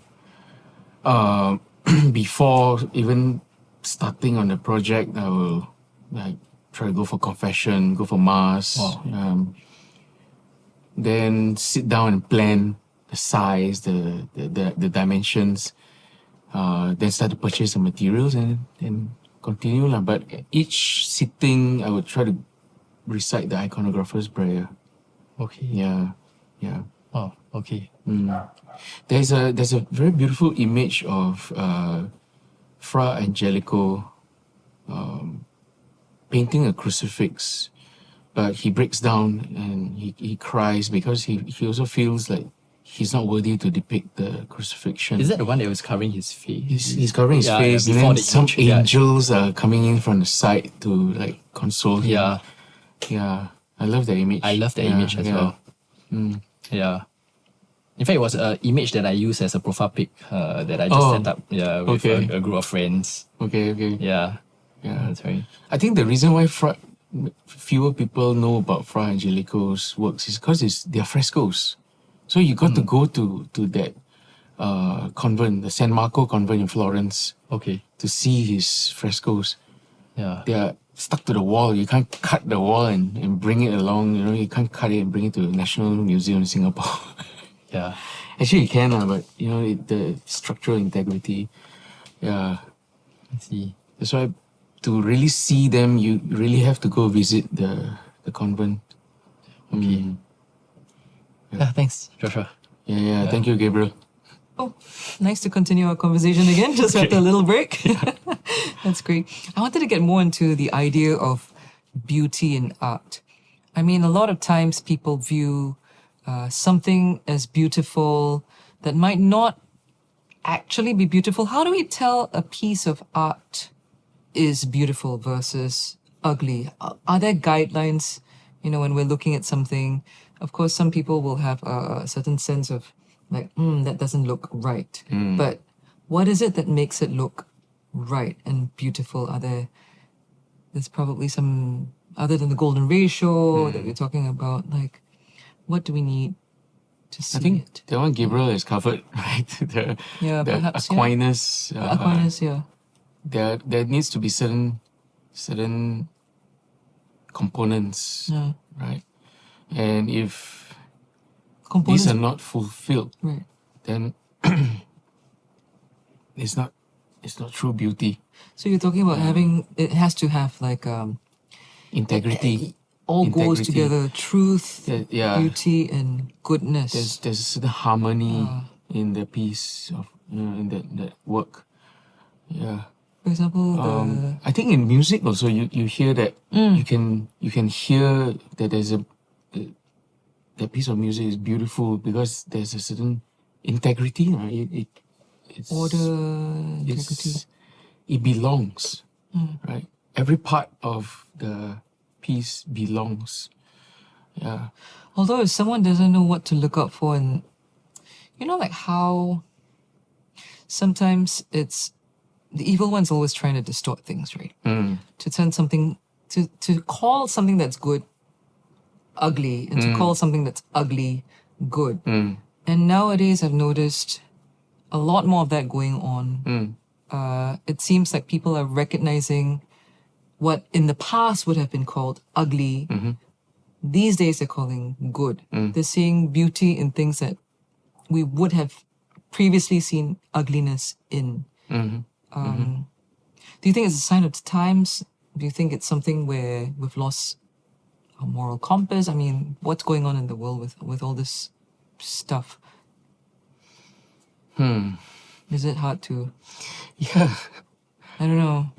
Before even starting on the project, I will try to go for confession, go for mass. Wow. Then sit down and plan the size, the dimensions. Then start to purchase the materials and continue lah. But each sitting, I would try to recite the Iconographer's prayer. Okay. Yeah. Oh, okay. There's a very beautiful image of Fra Angelico painting a crucifix, but he breaks down and he cries because he also feels like he's not worthy to depict the crucifixion. Is that the one that was covering his face? He's covering his face, and then some angels are coming in from the side to console him. Yeah. I love that image. I love that image as well. Yeah. In fact, it was an image that I used as a profile pic that I just set up with a group of friends. Okay. Yeah. That's right. I think the reason why fewer people know about Fra Angelico's works is because they're frescoes. So you got to go to that convent, the San Marco convent in Florence, to see his frescoes. Yeah. They are stuck to the wall. You can't cut the wall and bring it along. You can't cut it and bring it to the National Museum in Singapore. Yeah. Actually, you can, but the structural integrity. Yeah. I see. That's why to really see them, you really have to go visit the convent. Okay. Yeah, thanks, Joshua. Yeah. Thank you, Gabriel. Oh, nice to continue our conversation again, just after a little break. That's great. I wanted to get more into the idea of beauty in art. I mean, a lot of times people view something as beautiful that might not actually be beautiful. How do we tell a piece of art is beautiful versus ugly? Are there guidelines, when we're looking at something? Of course, some people will have a certain sense of like, that doesn't look right. But what is it that makes it look right and beautiful? There's probably some, other than the golden ratio that we're talking about, like, what do we need to see I think it? that one Gabriel has covered, right? the perhaps, Aquinas. Aquinas, There needs to be certain components, right? And if Components, these are not fulfilled, right. then it's not true beauty. So you're talking about it has to have like Integrity. all goes Integrity. together, truth, Yeah. beauty, and goodness. There's a certain harmony in the piece of in that work. Yeah. For example, I think in music also you hear that you can hear that there's that piece of music is beautiful because there's a certain integrity, right? It's order, integrity. it belongs, right? Every part of the piece belongs. Yeah. Although if someone doesn't know what to look out for, and like how sometimes it's the evil one's always trying to distort things, right? To turn something to call something that's good ugly, and to call something that's ugly good. And nowadays I've noticed a lot more of that going on. It seems like people are recognizing what in the past would have been called ugly. These days they're calling good. They're seeing beauty in things that we would have previously seen ugliness in. Do you think it's a sign of the times? Do you think it's something where we've lost a moral compass? I mean, what's going on in the world with all this stuff? Is it hard to... Yeah. I don't know.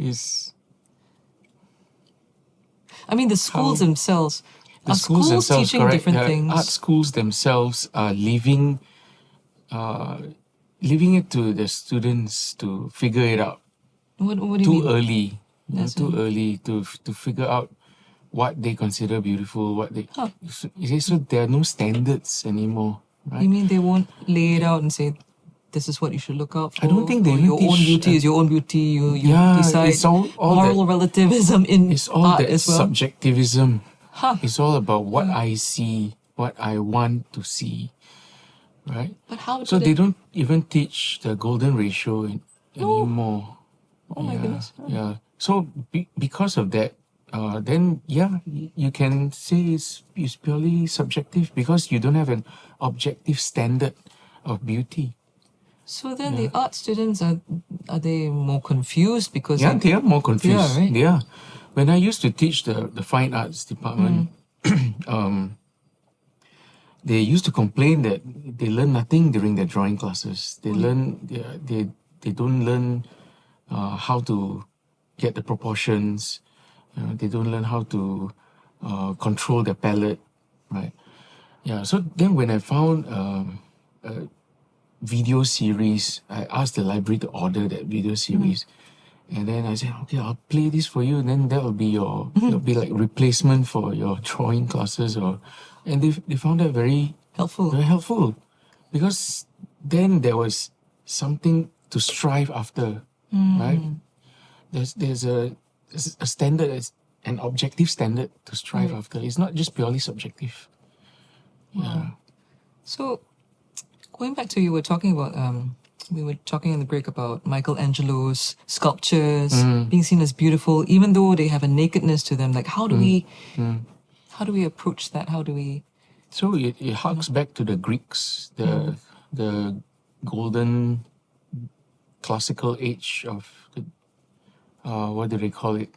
I mean, the schools themselves... Are schools teaching correct. different The things? Art schools themselves are leaving it to the students to figure it out. What do you Too mean? early. That's Too it. early to figure out what they consider beautiful, so there are no standards anymore, right? You mean they won't lay it out and say, this is what you should look out for? I don't think they or even your own teach, beauty is your own beauty. You Yeah, decide it's all moral relativism in It's all art that as well. subjectivism. Huh. It's all about what I see, what I want to see, right? But how So do they don't even teach the golden ratio anymore. Oh my goodness. Yeah. So because of that, then you can say it's purely subjective because you don't have an objective standard of beauty. So then the art students, are they more confused because... Yeah, they are more confused. They are, right? They are. When I used to teach the fine arts department, they used to complain that they learn nothing during their drawing classes. They don't learn how to get the proportions. They don't learn how to control their palette, right? Yeah. So then when I found a video series, I asked the library to order that video series. And then I said, okay, I'll play this for you. And then that will be it'll be like replacement for your drawing classes. And they found that very helpful. Because then there was something to strive after, right? There's a standard, an objective standard to strive after. It's not just purely subjective. Yeah. So going back to you were talking about... we were talking in the break about Michelangelo's sculptures being seen as beautiful, even though they have a nakedness to them. Like, how do we approach that? How do we? So it harks back to the Greeks, the golden classical age of what do they call it?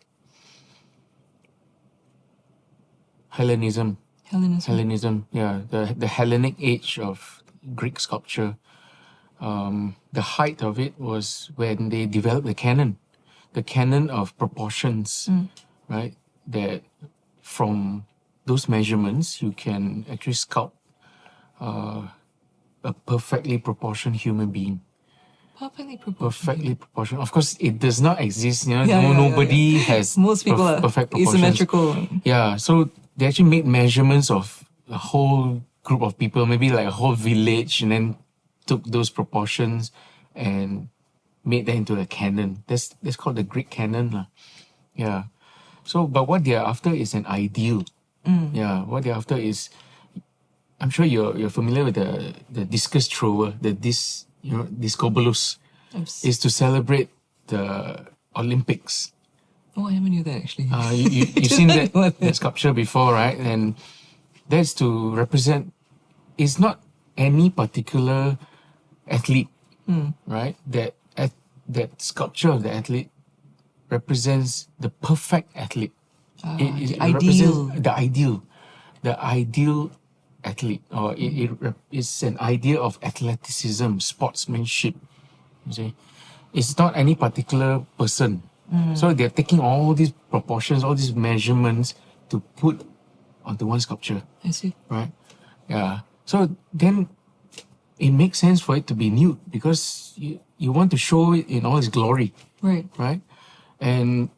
Hellenism. Yeah, the Hellenic age of Greek sculpture. The height of it was when they developed the canon of proportions, right? That from those measurements you can actually sculpt a perfectly proportioned human being. Perfectly proportioned. Of course, it does not exist. Nobody has most people are perfect proportions. asymmetrical. Yeah, so they actually made measurements of a whole group of people, maybe like a whole village, and then took those proportions and made that into a canon. That's called the Greek canon. Yeah. So, but what they're after is an ideal. Yeah, what they're after is, I'm sure you're familiar with the discus thrower, discobolus, is to celebrate the Olympics. Oh, I never knew that actually. You've seen that sculpture before, right? And that's to represent, it's not any particular athlete, right? That sculpture of the athlete represents the perfect athlete. It represents the ideal athlete, or it's an idea of athleticism, sportsmanship. You see, it's not any particular person. So they're taking all these proportions, all these measurements to put onto one sculpture. I see. Right? Yeah. So then it makes sense for it to be nude, because you want to show it in all its glory. Right. Right? And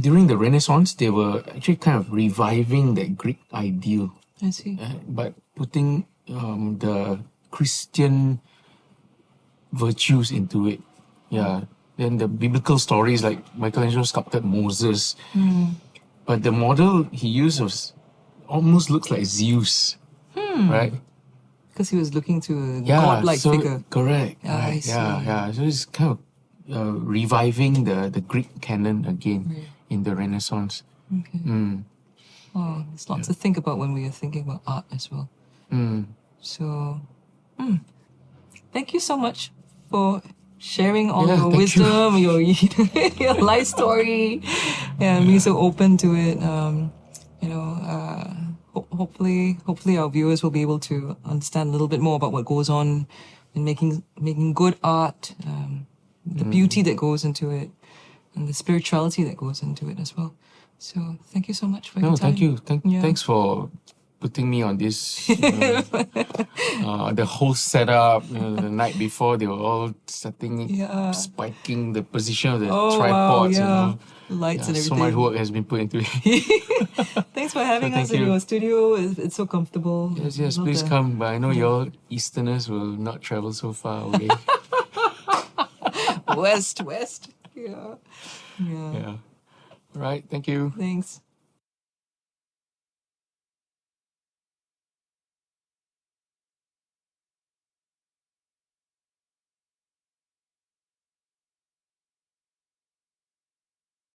during the Renaissance, they were actually kind of reviving that Greek ideal. I see. But putting the Christian virtues into it. Yeah. Then the biblical stories, like Michelangelo sculpted Moses. But the model he used almost looks like Zeus. Right? Because he was looking to a godlike figure. Correct. Yeah, right. I see. Yeah. So it's kind of reviving the Greek canon again in the Renaissance. Okay. Oh, there's lots to think about when we are thinking about art as well. So, thank you so much for sharing all your wisdom, your life story, and being so open to it. Hopefully our viewers will be able to understand a little bit more about what goes on in making good art, the beauty that goes into it, and the spirituality that goes into it as well. So thank you so much for your time. Thank you. Thanks for putting me on this. The whole setup, the night before, they were all spiking the position of the tripods. Wow, lights and everything. So much work has been put into it. Thanks for having us in your studio. It's so comfortable. Yes, please come. But I know y'all Easterners will not travel so far away. West. Yeah. All right, thank you. Thanks.